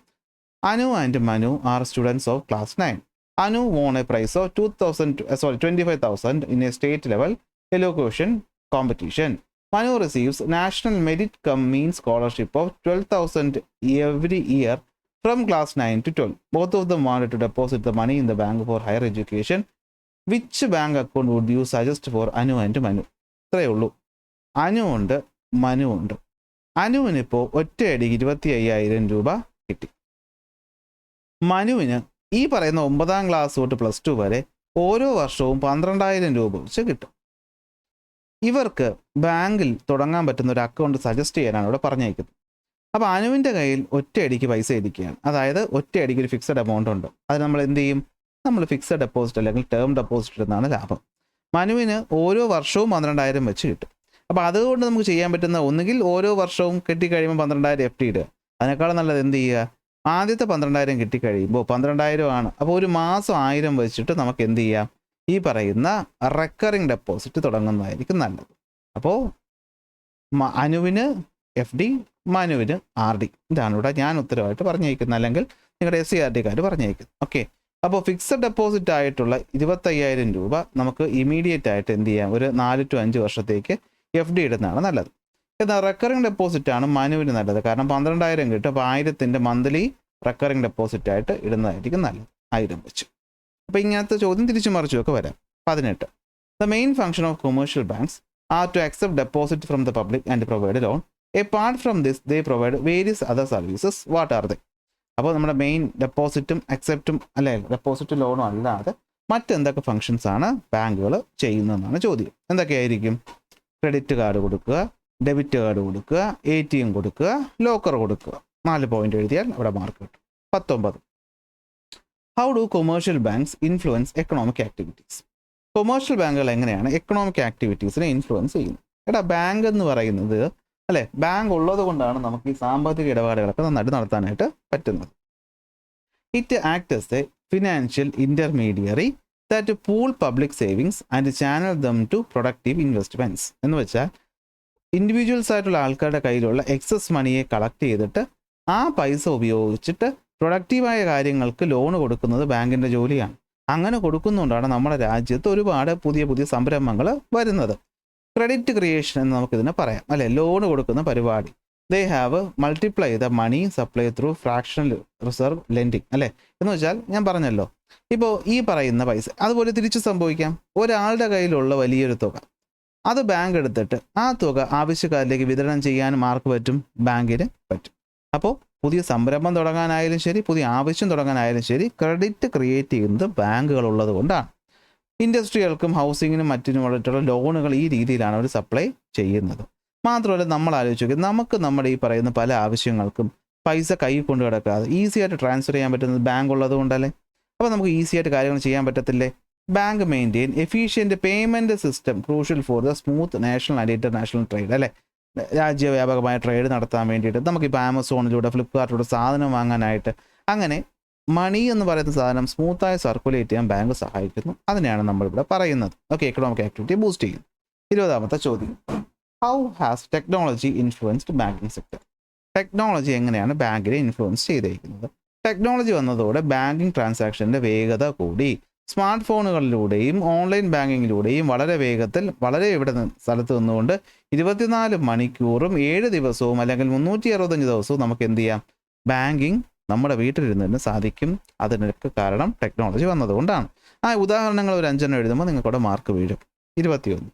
Anu and Manu are students of class 9. Anu won a prize of 25,000 in a state level elocution competition. Manu receives National Merit Cum Mean Scholarship of 12,000 every year from class 9 to 12. Both of them wanted to deposit the money in the bank for higher education. Which bank account would you suggest for Anu and Manu? ഇത്രയേ ഉള്ളൂ. അനു ഉണ്ട്, മനു ഉണ്ട്. അനുവിനിപ്പോൾ ഒറ്റയടിക്ക് 25,000 രൂപ കിട്ടി. മനുവിന് ഈ പറയുന്ന 9ാം class തൊട്ട് +2 വരെ ഓരോ വർഷവും 12,000 രൂപ വെച്ച് കിട്ടും. ഇവർക്ക് ബാങ്കിൽ തുടങ്ങാൻ പറ്റുന്ന ഒരു അക്കൗണ്ട് സജസ്റ്റ് ചെയ്യാനാണ് ഇവിടെ പറഞ്ഞേക്കുന്നത്. അപ്പോൾ അനുവിൻ്റെ കയ്യിൽ ഒറ്റയടിക്ക് പൈസ ഇരിക്കുകയാണ്. അതായത് ഒറ്റയടിക്ക് ഒരു ഫിക്സഡ് എമൗണ്ട് ഉണ്ട്. അത് നമ്മൾ എന്ത് ചെയ്യും? നമ്മൾ ഫിക്സഡ് ഡെപ്പോസിറ്റ് അല്ലെങ്കിൽ ടേം ഡെപ്പോസിറ്റ് ഇടുന്നതാണ് ലാഭം. മനുവിന് ഓരോ വർഷവും 12,000 വെച്ച് കിട്ടും. അപ്പോൾ അതുകൊണ്ട് നമുക്ക് ചെയ്യാൻ പറ്റുന്ന ഒന്നുകിൽ ഓരോ വർഷവും കിട്ടിക്കഴിയുമ്പോൾ 12,000 FD ഇടുക. അതിനേക്കാളും നല്ലത് എന്ത് ചെയ്യുക? ആദ്യത്തെ 12,000 കിട്ടിക്കഴിയുമ്പോൾ 12,000 ആണ്. അപ്പോൾ ഒരു മാസം 1000 വെച്ചിട്ട് നമുക്ക് എന്ത് ചെയ്യാം? ഈ പറയുന്ന റെക്കറിങ് ഡെപ്പോസിറ്റ് തുടങ്ങുന്നതായിരിക്കും നല്ലത്. അപ്പോൾ അനുവിന് FD, മനുവിന് RD. ഇതാണ് ഇവിടെ ഞാൻ ഉത്തരവായിട്ട് പറഞ്ഞേക്കുന്നത്, അല്ലെങ്കിൽ നിങ്ങളുടെ SCRTക്കാർ പറഞ്ഞേക്കുന്നത്. ഓക്കെ, അപ്പോൾ ഫിക്സഡ് ഡെപ്പോസിറ്റ് ആയിട്ടുള്ള 25,000 രൂപ നമുക്ക് ഇമീഡിയറ്റ് ആയിട്ട് എന്ത് ചെയ്യാം? ഒരു 4 to 5 വർഷത്തേക്ക് FD ഇടുന്നതാണ് നല്ലത്. എന്നാൽ റെക്കറിങ് ഡെപ്പോസിറ്റ് ആണ് മനുവിന് നല്ലത്. കാരണം 12,000 കിട്ടും. അപ്പോൾ 1000ൻ്റെ മന്ത്ലി റെക്കറിങ് ഡെപ്പോസിറ്റ് ആയിട്ട് ഇടുന്നതായിരിക്കും നല്ലത്, 1000 വെച്ച്. അപ്പോൾ ഇങ്ങനത്തെ ചോദ്യം തിരിച്ചു മറിച്ചുമൊക്കെ വരാം. 18. The main function of commercial banks are to accept deposit from the public and provide a loan. Apart from this, they provide various other services. What are they? അപ്പോൾ നമ്മുടെ മെയിൻ ഡെപ്പോസിറ്റും അക്സെപ്റ്റും അല്ലേ, ഡെപ്പോസിറ്റ് ലോണും അല്ലാതെ മറ്റെന്തൊക്കെ ഫങ്ഷൻസ് ആണ് ബാങ്കുകൾ ചെയ്യുന്നതെന്നാണ് ചോദ്യം. എന്തൊക്കെയായിരിക്കും? Credit card കൊടുക്കുക, ഡെബിറ്റ് കാർഡ് കൊടുക്കുക, ATM കൊടുക്കുക, ലോക്കർ കൊടുക്കുക. 4 പോയിന്റ് എഴുതിയാൽ അവിടെ മാർക്ക് കിട്ടും. 19. How do commercial banks influence economic activities? Commercial ബാങ്കുകൾ എങ്ങനെയാണ് എക്കണോമിക് ആക്ടിവിറ്റീസിനെ ഇൻഫ്ലുവൻസ് ചെയ്യുന്നത്? ബാങ്ക് എന്ന് പറയുന്നത് അല്ലേ, ബാങ്ക് ഉള്ളത് കൊണ്ടാണ് നമുക്ക് ഈ സാമ്പത്തിക ഇടപാടുകളൊക്കെ നന്നായിട്ട് നടത്താനായിട്ട് പറ്റുന്നത്. It act as a financial intermediary that pool public savings and channel them to productive investments. എന്ന് വെച്ചാൽ ഇൻഡിവിജ്വൽസ് ആയിട്ടുള്ള ആൾക്കാരുടെ കയ്യിലുള്ള എക്സസ് മണിയെ കളക്ട് ചെയ്തിട്ട് ആ പൈസ ഉപയോഗിച്ചിട്ട് പ്രൊഡക്റ്റീവായ കാര്യങ്ങൾക്ക് ലോൺ കൊടുക്കുന്നത് ബാങ്കിൻ്റെ ജോലിയാണ്. അങ്ങനെ കൊടുക്കുന്നതുകൊണ്ടാണ് നമ്മുടെ രാജ്യത്ത് ഒരുപാട് പുതിയ പുതിയ സംരംഭങ്ങൾ വരുന്നത്. ക്രെഡിറ്റ് ക്രിയേഷൻ എന്ന് നമുക്കിതിനെ പറയാം അല്ലേ, ലോൺ കൊടുക്കുന്ന പരിപാടി. They have multiply the money supply through fractional reserve lending അല്ലേ. എന്ന് വെച്ചാൽ ഞാൻ പറഞ്ഞല്ലോ, ഇപ്പോൾ ഈ പറയുന്ന പൈസ അതുപോലെ തിരിച്ചു സംഭവിക്കാം. ഒരാളുടെ കയ്യിലുള്ള വലിയൊരു തുക അത് ബാങ്ക് എടുത്തിട്ട് ആ തുക ആവശ്യക്കാരിലേക്ക് വിതരണം ചെയ്യാനും ആർക്ക് പറ്റും? ബാങ്കിന് പറ്റും. അപ്പോൾ പുതിയ സംരംഭം തുടങ്ങാനായാലും ശരി, പുതിയ ആവശ്യം തുടങ്ങാനായാലും ശരി, ക്രെഡിറ്റ് ക്രിയേറ്റ് ചെയ്യുന്നത് ബാങ്കുകൾ ഉള്ളത് കൊണ്ടാണ്. ഇൻഡസ്ട്രികൾക്കും ഹൗസിങ്ങിനും മറ്റിനുമായിട്ടുള്ള ലോണുകൾ ഈ രീതിയിലാണ് അവർ സപ്ലൈ ചെയ്യുന്നത്. മാത്രമല്ല നമ്മൾ ആലോചിച്ച് നോക്കി, നമുക്ക് നമ്മുടെ ഈ പറയുന്ന പല ആവശ്യങ്ങൾക്കും പൈസ കൈ കൊണ്ട് കിടക്കാതെ ഈസി ആയിട്ട് ട്രാൻസ്ഫർ ചെയ്യാൻ പറ്റുന്നത് ബാങ്ക് ഉള്ളത് കൊണ്ടല്ലേ. അപ്പോൾ നമുക്ക് ഈസി ആയിട്ട് കാര്യങ്ങൾ ചെയ്യാൻ പറ്റത്തില്ലേ? Bank maintain efficient payment system crucial for the smooth national and international trade അല്ലേ. രാജ്യവ്യാപകമായ ട്രേഡ് നടത്താൻ വേണ്ടിയിട്ട് നമുക്കിപ്പോൾ ആമസോണിലൂടെ ഫ്ലിപ്കാർട്ടിലൂടെ സാധനം വാങ്ങാനായിട്ട് അങ്ങനെ മണി എന്ന് പറയുന്ന സാധനം സ്മൂത്തായി സർക്കുലേറ്റ് ചെയ്യാൻ ബാങ്ക് സഹായിക്കുന്നു. അതിനെയാണ് നമ്മളിവിടെ പറയുന്നത്. ഓക്കെ, എക്കണോമിക് ആക്ടിവിറ്റി ബൂസ്റ്റ് ചെയ്യുന്നു. 20ാമത്തെ ചോദ്യം, how has technology influenced banking sector? Technology എങ്ങനെയാണ് ബാങ്കിനെ ഇൻഫ്ലുവൻസ് ചെയ്തിരിക്കുന്നത്? ടെക്നോളജി വന്നതോടെ ബാങ്കിങ് ട്രാൻസാക്ഷൻ്റെ വേഗത കൂടി. സ്മാർട്ട് ഫോണുകളിലൂടെയും ഓൺലൈൻ ബാങ്കിങ്ങിലൂടെയും വളരെ വേഗത്തിൽ വളരെ സ്ഥലത്ത് നിന്നുകൊണ്ട് 24 മണിക്കൂറും 7 ദിവസവും അല്ലെങ്കിൽ 365 ദിവസവും നമുക്ക് എന്ത് ചെയ്യാം? ബാങ്കിങ് നമ്മുടെ വീട്ടിലിരുന്ന് തന്നെ സാധിക്കും. അതിനൊക്കെ കാരണം ടെക്നോളജി വന്നതുകൊണ്ടാണ്. ആ ഉദാഹരണങ്ങൾ ഒരു 5 എഴുതുമ്പോൾ നിങ്ങൾക്കൂടെ മാർക്ക് വീഴും. 21.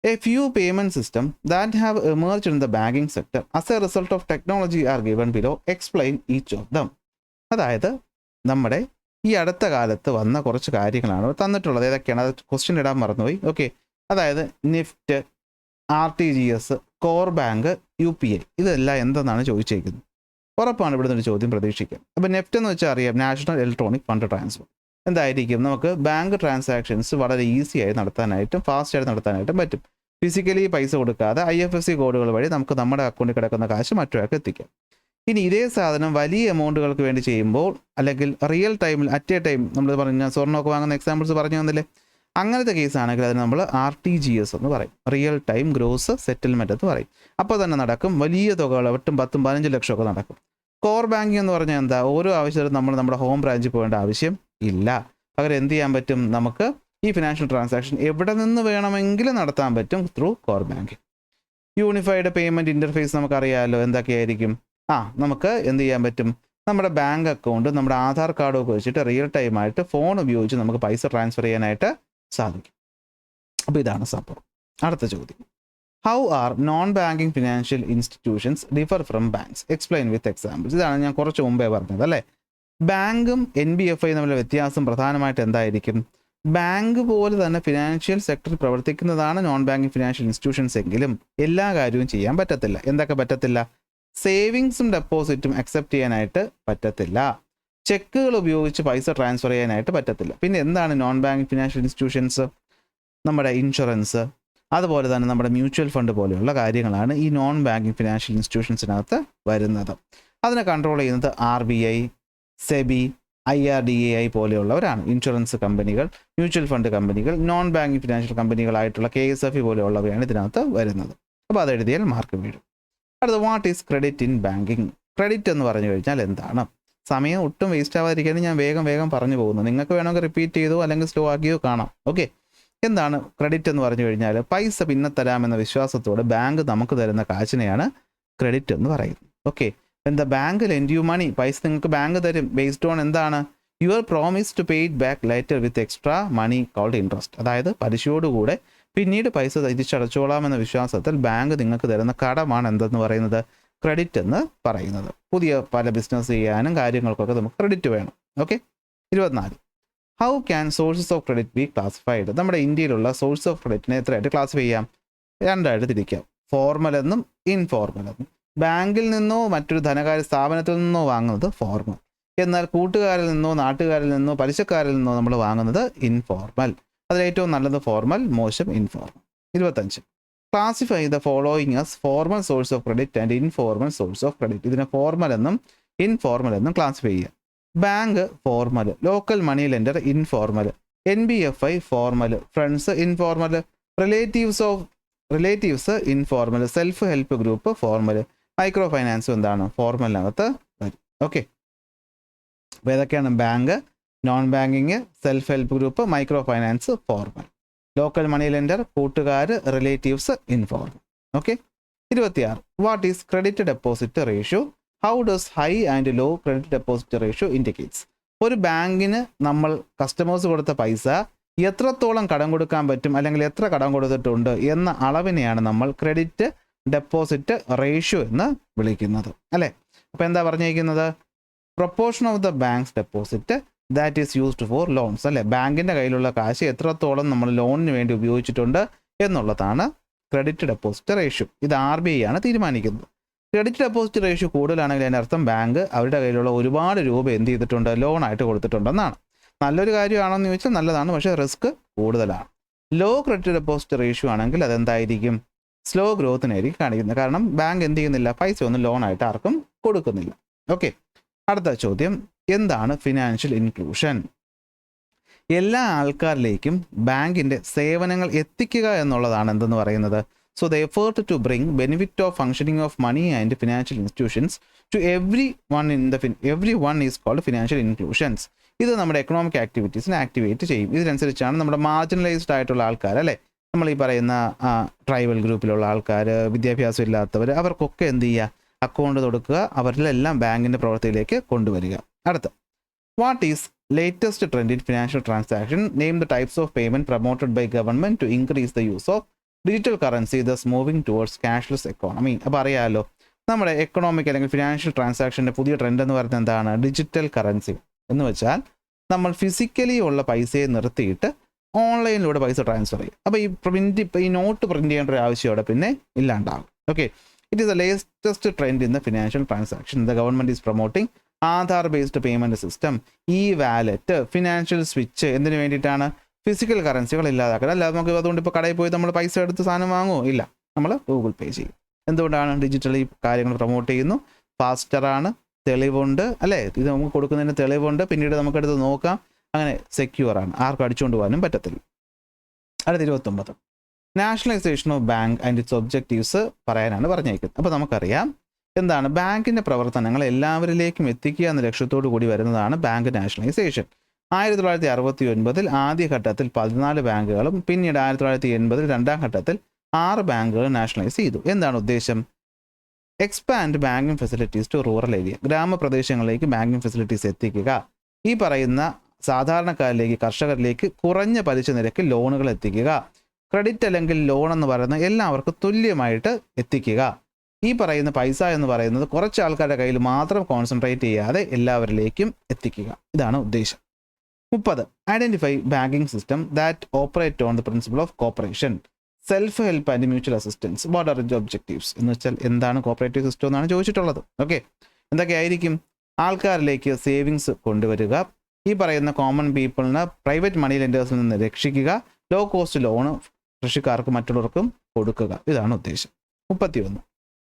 A few payment systems that have emerged in the banking sector as a result of technology are given below. Explain each of them. അതായത് നമ്മുടെ ഈ അടുത്ത കാലത്ത് വന്ന കുറച്ച് കാര്യങ്ങളാണ് തന്നിട്ടുള്ളത്. ഏതൊക്കെയാണ്? അത് ക്വസ്റ്റ്യൻ ഇടാൻ മറന്നുപോയി. ഓക്കെ, അതായത് NEFT, RTGS, core bank, UPI, ഇതെല്ലാം എന്തെന്നാണ് ചോദിച്ചേക്കുന്നത്. ഉറപ്പാണ് ഇവിടുന്ന് ഒരു ചോദ്യം പ്രതീക്ഷിക്കാം. അപ്പോൾ നെഫ്റ്റ് എന്ന് വെച്ചാൽ അറിയാം, നാഷണൽ ഇലക്ട്രോണിക് ഫണ്ട് ട്രാൻസ്ഫർ. എന്തായിരിക്കും? നമുക്ക് ബാങ്ക് ട്രാൻസാക്ഷൻസ് വളരെ ഈസി ആയി നടത്താനായിട്ടും ഫാസ്റ്റായിട്ട് നടത്താനായിട്ടും പറ്റും. ഫിസിക്കലി പൈസ കൊടുക്കാതെ IFSC കോഡുകൾ വഴി നമുക്ക് നമ്മുടെ അക്കൗണ്ടിൽ കിടക്കുന്ന കാശ് മറ്റൊരാൾക്ക് എത്തിക്കാം. ഇനി ഇതേ സാധനം വലിയ എമൗണ്ടുകൾക്ക് വേണ്ടി ചെയ്യുമ്പോൾ അല്ലെങ്കിൽ റിയൽ ടൈമിൽ അറ്റ് എ ടൈം നമ്മൾ പറഞ്ഞ സ്വർണ്ണമൊക്കെ വാങ്ങുന്ന എക്സാമ്പിൾസ് പറഞ്ഞു തന്നില്ലേ, അങ്ങനത്തെ കേസാണെങ്കിൽ അതിന് നമ്മൾ RTGS എന്ന് പറയും, റിയൽ ടൈം ഗ്രോസ് സെറ്റിൽമെൻറ്റ് എന്ന് പറയും. അപ്പോൾ തന്നെ നടക്കും. വലിയ തുകകൾ 8, 10, 15 ലക്ഷമൊക്കെ നടക്കും. കോർ ബാങ്കിങ് എന്ന് പറഞ്ഞാൽ എന്താ? ഓരോ ആവശ്യത്തിനും നമ്മൾ നമ്മുടെ ഹോം ബ്രാഞ്ചിൽ പോകേണ്ട ആവശ്യം ഇല്ല. പകരം എന്ത് ചെയ്യാൻ പറ്റും? നമുക്ക് ഈ ഫിനാൻഷ്യൽ ട്രാൻസാക്ഷൻ എവിടെ നിന്ന് വേണമെങ്കിലും നടത്താൻ പറ്റും through core banking. Unified payment interface നമുക്കറിയാമല്ലോ എന്തൊക്കെയായിരിക്കും. നമുക്ക് എന്ത് ചെയ്യാൻ പറ്റും? നമ്മുടെ ബാങ്ക് അക്കൗണ്ട്, നമ്മുടെ ആധാർ കാർഡൊക്കെ വെച്ചിട്ട് റിയൽ ടൈമായിട്ട് ഫോൺ ഉപയോഗിച്ച് നമുക്ക് പൈസ ട്രാൻസ്ഫർ ചെയ്യാനായിട്ട് സാധിക്കും. അപ്പോൾ ഇതാണ് സംഭവം. അടുത്ത ചോദ്യം, how R non banking financial institutions differ from banks? Explain with examples. ഇതാണ് ഞാൻ കുറച്ച് മുമ്പേ പറഞ്ഞത് അല്ലേ. ബാങ്കും NBFI തമ്മിലുള്ള വ്യത്യാസം പ്രധാനമായിട്ട് എന്തായിരിക്കും? ബാങ്ക് പോലെ തന്നെ ഫിനാൻഷ്യൽ സെക്ടറിൽ പ്രവർത്തിക്കുന്നതാണ് നോൺ ബാങ്കിങ് ഫിനാൻഷ്യൽ ഇൻസ്റ്റിറ്റ്യൂഷൻസ് എങ്കിലും എല്ലാ കാര്യവും ചെയ്യാൻ പറ്റത്തില്ല. എന്തൊക്കെ പറ്റത്തില്ല? സേവിങ്സും ഡെപ്പോസിറ്റും അക്സെപ്റ്റ് ചെയ്യാനായിട്ട് പറ്റത്തില്ല. ചെക്കുകൾ ഉപയോഗിച്ച് പൈസ ട്രാൻസ്ഫർ ചെയ്യാനായിട്ട് പറ്റത്തില്ല. പിന്നെ എന്താണ് നോൺ ബാങ്കിങ് ഫിനാൻഷ്യൽ ഇൻസ്റ്റിറ്റ്യൂഷൻസ്? നമ്മുടെ ഇൻഷുറൻസ്, അതുപോലെ തന്നെ നമ്മുടെ മ്യൂച്വൽ ഫണ്ട് പോലെയുള്ള കാര്യങ്ങളാണ് ഈ നോൺ ബാങ്കിങ് ഫിനാൻഷ്യൽ ഇൻസ്റ്റിറ്റ്യൂഷൻസിനകത്ത് വരുന്നത്. അതിനെ കൺട്രോൾ ചെയ്യുന്നത് RBI, SEBI, IRDAI പോലെയുള്ളവരാണ്. ഇൻഷുറൻസ് കമ്പനികൾ, മ്യൂച്വൽ ഫണ്ട് കമ്പനികൾ, നോൺ ബാങ്കിങ് ഫിനാൻഷ്യൽ കമ്പനികളായിട്ടുള്ള KSFE പോലെയുള്ളവയാണ് ഇതിനകത്ത് വരുന്നത്. അപ്പോൾ അത് എഴുതിയാൽ മാർക്ക് വീഴും. അടുത്ത, what is credit in banking? Credit എന്ന് പറഞ്ഞു കഴിഞ്ഞാൽ എന്താണ്? സമയം ഒട്ടും വേസ്റ്റ് ആവാതിരിക്കാൻ ഞാൻ വേഗം പറഞ്ഞു പോകുന്നു. നിങ്ങൾക്ക് വേണമെങ്കിൽ റിപ്പീറ്റ് ചെയ്തോ അല്ലെങ്കിൽ സ്ലോ ആക്കിയോ കാണാം. ഓക്കെ, എന്താണ് ക്രെഡിറ്റ് എന്ന് പറഞ്ഞു കഴിഞ്ഞാൽ പൈസ പിന്നെ തരാമെന്ന വിശ്വാസത്തോടെ ബാങ്ക് നമുക്ക് തരുന്ന കാശിനെയാണ് ക്രെഡിറ്റ് എന്ന് പറയുന്നത്. ഓക്കെ, എന്താ ബാങ്ക് ലെൻഡ് യു മണി, പൈസ നിങ്ങൾക്ക് ബാങ്ക് തരും ബേസ്ഡ് ഓൺ എന്താണ്? Your promise to pay it back later with extra money called interest. അതായത് പലിശയോടുകൂടെ പിന്നീട് പൈസ തിരിച്ചടച്ചോളാമെന്ന വിശ്വാസത്തിൽ ബാങ്ക് നിങ്ങൾക്ക് തരുന്ന കടമാണ് എന്തെന്ന് പറയുന്നത്? ക്രെഡിറ്റ് എന്ന് പറയുന്നത്. പുതിയ പല ബിസിനസ് ചെയ്യാനും കാര്യങ്ങൾക്കൊക്കെ നമുക്ക് ക്രെഡിറ്റ് വേണം. Okay, 24. How can sources of credit B classified? നമ്മുടെ ഇന്ത്യയിലുള്ള സോഴ്സ് ഓഫ് ക്രെഡിറ്റിനെ എത്രയായിട്ട് ക്ലാസിഫൈ ചെയ്യാം? രണ്ടായിട്ട് തിരിക്കാം, ഫോർമൽ എന്നും ഇൻഫോർമൽ എന്നും. ബാങ്കിൽ നിന്നോ മറ്റൊരു ധനകാര്യ സ്ഥാപനത്തിൽ നിന്നോ വാങ്ങുന്നത് ഫോർമൽ, എന്നാൽ കൂട്ടുകാരിൽ നിന്നോ നാട്ടുകാരിൽ നിന്നോ പലിശക്കാരിൽ നിന്നോ നമ്മൾ വാങ്ങുന്നത് ഇൻഫോർമൽ. അതിലേറ്റവും നല്ലത് ഫോർമൽ, മോശം informal. 25. Classify the following as formal source of credit and informal source of credit. ഇതിനെ ഫോർമൽ എന്നും ഇൻഫോർമൽ എന്നും ക്ലാസിഫൈ ചെയ്യുക. Bank formal, local money lender informal, NBFI formal, friends informal, relatives informal, self help group formal, micro ഫൈനാൻസും എന്താണ്? ഫോർമലിനകത്ത് വരും. Okay, അപ്പോൾ ഏതൊക്കെയാണ്? Bank, non banking, self help group, micro finance formal, local money lender, കൂട്ടുകാർ, relatives informal. Okay, 26. What is credit deposit ratio? How does high and low credit deposit ratio indicates? ഒരു ബാങ്കിന് നമ്മൾ കസ്റ്റമേഴ്സ് കൊടുത്ത പൈസ എത്രത്തോളം കടം കൊടുക്കാൻ പറ്റും അല്ലെങ്കിൽ എത്ര കടം കൊടുത്തിട്ടുണ്ട് എന്ന അളവിനെയാണ് നമ്മൾ ക്രെഡിറ്റ് ഡെപ്പോസിറ്റ് റേഷ്യോ എന്ന് വിളിക്കുന്നത് അല്ലേ. അപ്പോൾ എന്താ പറഞ്ഞിരിക്കുന്നത്? Proportion of the banks deposit that is used for loans അല്ലേ. ബാങ്കിൻ്റെ കയ്യിലുള്ള കാശ് എത്രത്തോളം നമ്മൾ ലോണിന് വേണ്ടി ഉപയോഗിച്ചിട്ടുണ്ട് എന്നുള്ളതാണ് ക്രെഡിറ്റ് ഡെപ്പോസിറ്റ് റേഷ്യോ. ഇത് RBI ആണ് തീരുമാനിക്കുന്നത്. ക്രെഡിറ്റ് ഡെപ്പോസിറ്റ് റേഷ്യോ കൂടുതലാണെങ്കിൽ അതിൻ്റെ അർത്ഥം ബാങ്ക് അവരുടെ കയ്യിലുള്ള ഒരുപാട് രൂപ എന്ത് ചെയ്തിട്ടുണ്ട്? ലോണായിട്ട് കൊടുത്തിട്ടുണ്ടെന്നാണ്. നല്ലൊരു കാര്യമാണെന്ന് ചോദിച്ചാൽ നല്ലതാണ്, പക്ഷേ റിസ്ക് കൂടുതലാണ്. ലോ ക്രെഡിറ്റ് ഡെപ്പോസിറ്റ് റേഷ്യോ ആണെങ്കിൽ അതെന്തായിരിക്കും? സ്ലോ ഗ്രോത്തിനായിരിക്കും കാണിക്കുന്നത്. കാരണം ബാങ്ക് എന്ത് ചെയ്യുന്നില്ല? പൈസ ഒന്നും ലോണായിട്ട് ആർക്കും കൊടുക്കുന്നില്ല. ഓക്കെ, അടുത്ത ചോദ്യം, എന്താണ് ഫിനാൻഷ്യൽ ഇൻക്ലൂഷൻ? എല്ലാ ആൾക്കാരിലേക്കും ബാങ്കിൻ്റെ സേവനങ്ങൾ എത്തിക്കുക എന്നുള്ളതാണ് എന്തെന്ന് പറയുന്നത്? So the effort to bring benefit of functioning of money and financial institutions to everyone is called financial inclusions. ഇത് നമ്മുടെ എക്കണോമിക് ആക്ടിവിറ്റീസിനെ ആക്ടിവേറ്റ് ചെയ്യും. ഇതിനനുസരിച്ചാണ് നമ്മുടെ മാർജിനലൈസ്ഡ് ആയിട്ടുള്ള ആൾക്കാർ അല്ലേ, നമ്മൾ ഈ പറയുന്ന ട്രൈബൽ ഗ്രൂപ്പിലുള്ള ആൾക്കാർ, വിദ്യാഭ്യാസം ഇല്ലാത്തവർ, അവർക്കൊക്കെ എന്ത് ചെയ്യുക? അക്കൗണ്ട് കൊടുക്കുക, അവരിലെല്ലാം ബാങ്കിൻ്റെ പ്രവൃത്തിയിലേക്ക് കൊണ്ടുവരിക. അടുത്ത, what is latest trend in financial transaction? Name the types of payment promoted by government to increase the use of digital currency thus moving towards cashless economy. അപ്പോൾ അറിയാമല്ലോ, നമ്മുടെ എക്കണോമിക് അല്ലെങ്കിൽ ഫിനാൻഷ്യൽ ട്രാൻസാക്ഷൻ്റെ പുതിയ ട്രെൻഡ് എന്ന് പറയുന്നത് എന്താണ്? ഡിജിറ്റൽ കറൻസി എന്ന് വെച്ചാൽ നമ്മൾ ഫിസിക്കലി ഉള്ള പൈസയെ നിർത്തിയിട്ട് ഓൺലൈനിലൂടെ പൈസ ട്രാൻസ്ഫർ ചെയ്യും. അപ്പോൾ ഈ നോട്ട് പ്രിൻറ്റ് ചെയ്യേണ്ട ഒരു ആവശ്യം അവിടെ പിന്നെ ഇല്ലാണ്ടാകും. Okay, it is the latest trend in the financial transaction. The government is promoting Aadhaar based payment system, wallet, financial switch. എന്തിനു വേണ്ടിയിട്ടാണ്? ഫിസിക്കൽ കറൻസികൾ ഇല്ലാതാക്കുക. അല്ലാതെ നമുക്ക് അതുകൊണ്ട് ഇപ്പോൾ കടയിൽ പോയി നമ്മൾ പൈസ എടുത്ത് സാധനം വാങ്ങുമോ? ഇല്ല, നമ്മൾ ഗൂഗിൾ പേ ചെയ്യും. എന്തുകൊണ്ടാണ്? ഡിജിറ്റലി കാര്യങ്ങൾ പ്രൊമോട്ട് ചെയ്യുന്നു, ഫാസ്റ്ററാണ്, തെളിവുണ്ട് അല്ലേ, ഇത് നമുക്ക് കൊടുക്കുന്നതിന് തെളിവുണ്ട്, പിന്നീട് നമുക്കെടുത്ത് നോക്കാം, അങ്ങനെ സെക്യൂറാണ്, ആർക്കും അടിച്ചുകൊണ്ട് പോകാനും പറ്റത്തില്ല. അടുത്ത 29, nationalisation of bank and it's objectives പറയാനാണ് പറഞ്ഞേക്കുന്നത്. അപ്പോൾ നമുക്കറിയാം എന്താണ് ബാങ്കിൻ്റെ പ്രവർത്തനങ്ങൾ എല്ലാവരിലേക്കും എത്തിക്കുക എന്ന ലക്ഷ്യത്തോടു കൂടി വരുന്നതാണ് ബാങ്ക് നാഷണലൈസേഷൻ. 1969 ആദ്യഘട്ടത്തിൽ 14 ബാങ്കുകളും പിന്നീട് 1980 രണ്ടാം ഘട്ടത്തിൽ 6 ബാങ്കുകൾ നാഷണലൈസ് ചെയ്തു. എന്താണ് ഉദ്ദേശം? Expand banking facilities to rural area, ഗ്രാമപ്രദേശങ്ങളിലേക്ക് ബാങ്കിങ് ഫെസിലിറ്റീസ് എത്തിക്കുക. ഈ പറയുന്ന സാധാരണക്കാരിലേക്ക്, കർഷകരിലേക്ക് കുറഞ്ഞ പലിശ നിരക്കിൽ ലോണുകൾ എത്തിക്കുക. ക്രെഡിറ്റ് അല്ലെങ്കിൽ ലോൺ എന്ന് പറയുന്ന എല്ലാവർക്കും തുല്യമായിട്ട് എത്തിക്കുക. ഈ പറയുന്ന പൈസ എന്ന് പറയുന്നത് കുറച്ച് ആൾക്കാരുടെ കയ്യിൽ മാത്രം കോൺസെൻട്രേറ്റ് ചെയ്യാതെ എല്ലാവരിലേക്കും എത്തിക്കുക. ഇതാണ് ഉദ്ദേശം. 30. Identify banking system that operate on the principle of cooperation, self help and mutual assistance. What are the objectives എന്ന് വെച്ചാൽ എന്താണ് കോപ്പറേറ്റീവ് സിസ്റ്റം എന്നാണ് ചോദിച്ചിട്ടുള്ളത്. ഓക്കെ, എന്തൊക്കെയായിരിക്കും? ആൾക്കാരിലേക്ക് സേവിങ്സ് കൊണ്ടുവരിക, ഈ പറയുന്ന കോമൺ പീപ്പിളിന് പ്രൈവറ്റ് മണി ലെൻഡേഴ്സിൽ നിന്ന് രക്ഷിക്കുക, ലോ കോസ്റ്റ് ലോൺ കൃഷിക്കാർക്ക് മറ്റുള്ളവർക്കും കൊടുക്കുക. ഇതാണ് ഉദ്ദേശം. 31.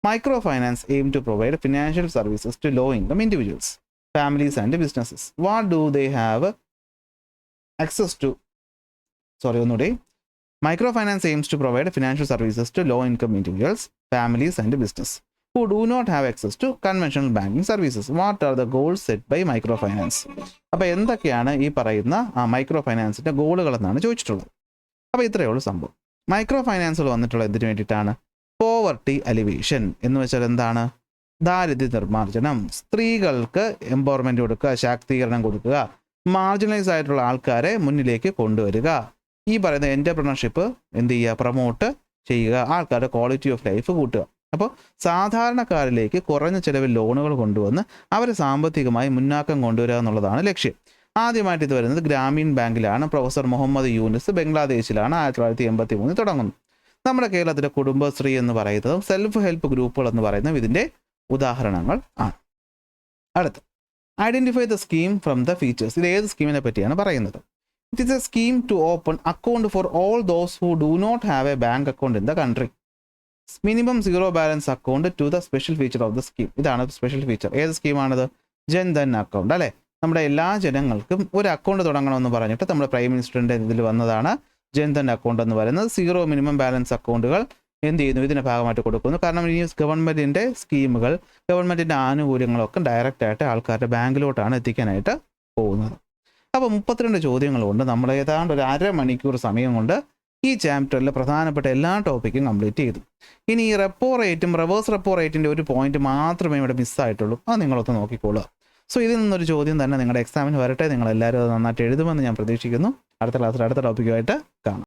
Microfinance aim to provide financial services to low income individuals, families and businesses. What do they have access to? Microfinance aims to provide financial services to low-income individuals, families and business who do not have access to conventional banking services. What are the goals set by microfinance? അപ്പോൾ എന്തൊക്കെയാണ് ഈ പറയുന്ന micro ഫൈനാൻസിൻ്റെ ഗോളുകൾ എന്നാണ് ചോദിച്ചിട്ടുള്ളത്. അപ്പോൾ ഇത്രയേ ഉള്ളൂ സംഭവം. മൈക്രോ ഫൈനാൻസുകൾ വന്നിട്ടുള്ളത് എന്തിനു വേണ്ടിയിട്ടാണ്? പോവർട്ടി അലിവേഷൻ എന്ന് വെച്ചാൽ എന്താണ്? ദാരിദ്ര്യ നിർമ്മാർജ്ജനം, സ്ത്രീകൾക്ക് എംപവർമെൻറ്റ് കൊടുക്കുക, ശാക്തീകരണം കൊടുക്കുക, മാർജിനലൈസ് ആയിട്ടുള്ള ആൾക്കാരെ മുന്നിലേക്ക് കൊണ്ടുവരിക, ഈ പറയുന്ന എൻ്റർപ്രണർഷിപ്പ് എന്ത് ചെയ്യുക? പ്രൊമോട്ട് ചെയ്യുക, ആൾക്കാരുടെ ക്വാളിറ്റി ഓഫ് ലൈഫ് കൂട്ടുക. അപ്പോൾ സാധാരണക്കാരിലേക്ക് കുറഞ്ഞ ചിലവിൽ ലോണുകൾ കൊണ്ടുവന്ന് അവരെ സാമ്പത്തികമായി മുന്നാക്കം കൊണ്ടുവരിക എന്നുള്ളതാണ് ലക്ഷ്യം. ആദ്യമായിട്ട് ഇത് വരുന്നത് ഗ്രാമീൺ ബാങ്കിലാണ്. പ്രൊഫസർ മുഹമ്മദ് യൂനിസ് ബംഗ്ലാദേശിലാണ് 1983 തുടങ്ങുന്നത്. നമ്മുടെ കേരളത്തിലെ കുടുംബശ്രീ എന്ന് പറയുന്നതും സെൽഫ് ഹെൽപ്പ് ഗ്രൂപ്പുകൾ എന്ന് പറയുന്നതും ഇതിൻ്റെ ഉദാഹരണങ്ങൾ ആണ്. അടുത്ത്, identify the scheme from the features. ഇത് ഏത് സ്കീമിനെ പറ്റിയാണ് പറയുന്നത്? It is a scheme to open account for all those who do not have a bank account in the country. Minimum zero balance account to the special feature of the scheme. ഇതാണ് special feature. ഏത് സ്കീമാണിത്? Jan Dhan account അല്ലേ? നമ്മുടെ എല്ലാ ജനങ്ങൾക്കും ഒരു account തുടങ്ങണമെന്ന് പറഞ്ഞിട്ട് നമ്മുടെ പ്രൈം മിനിസ്റ്ററിൻ്റെ ഇതിൽ വന്നതാണ് ജൻധൻ അക്കൗണ്ട് എന്ന് പറയുന്നത്. സീറോ മിനിമം ബാലൻസ് അക്കൗണ്ടുകൾ എന്ത് ചെയ്യുന്നു? ഇതിൻ്റെ ഭാഗമായിട്ട് കൊടുക്കുന്നു. കാരണം ഈ ഗവൺമെൻറ്റിൻ്റെ സ്കീമുകൾ, ഗവൺമെൻറ്റിൻ്റെ ആനുകൂല്യങ്ങളൊക്കെ ഡയറക്റ്റായിട്ട് ആൾക്കാരുടെ ബാങ്കിലോട്ടാണ് എത്തിക്കാനായിട്ട് പോകുന്നത്. അപ്പോൾ 32 ചോദ്യങ്ങൾ കൊണ്ട് നമ്മൾ ഏതാണ്ട് ഒരു അരമണിക്കൂർ സമയം കൊണ്ട് ഈ ചാപ്റ്ററിൽ പ്രധാനപ്പെട്ട എല്ലാ ടോപ്പിക്കും കംപ്ലീറ്റ് ചെയ്തു. ഇനി ഈ റെപ്പോ റേറ്റും റിവേഴ്സ് റെപ്പോ റേറ്റിൻ്റെ ഒരു പോയിന്റ് മാത്രമേ ഇവിടെ മിസ്സായിട്ടുള്ളൂ. അത് നിങ്ങളൊന്ന് നോക്കിക്കോളുക. സോ ഇതിൽ നിന്നൊരു ചോദ്യം തന്നെ നിങ്ങളുടെ എക്സാമിന് വരട്ടെ. നിങ്ങളെല്ലാവരും അത് നന്നായിട്ട് എഴുതുമെന്ന് ഞാൻ പ്രതീക്ഷിക്കുന്നു. അടുത്ത ക്ലാസ്സിൽ അടുത്ത ടോപ്പിക്കുമായിട്ട് കാണാം.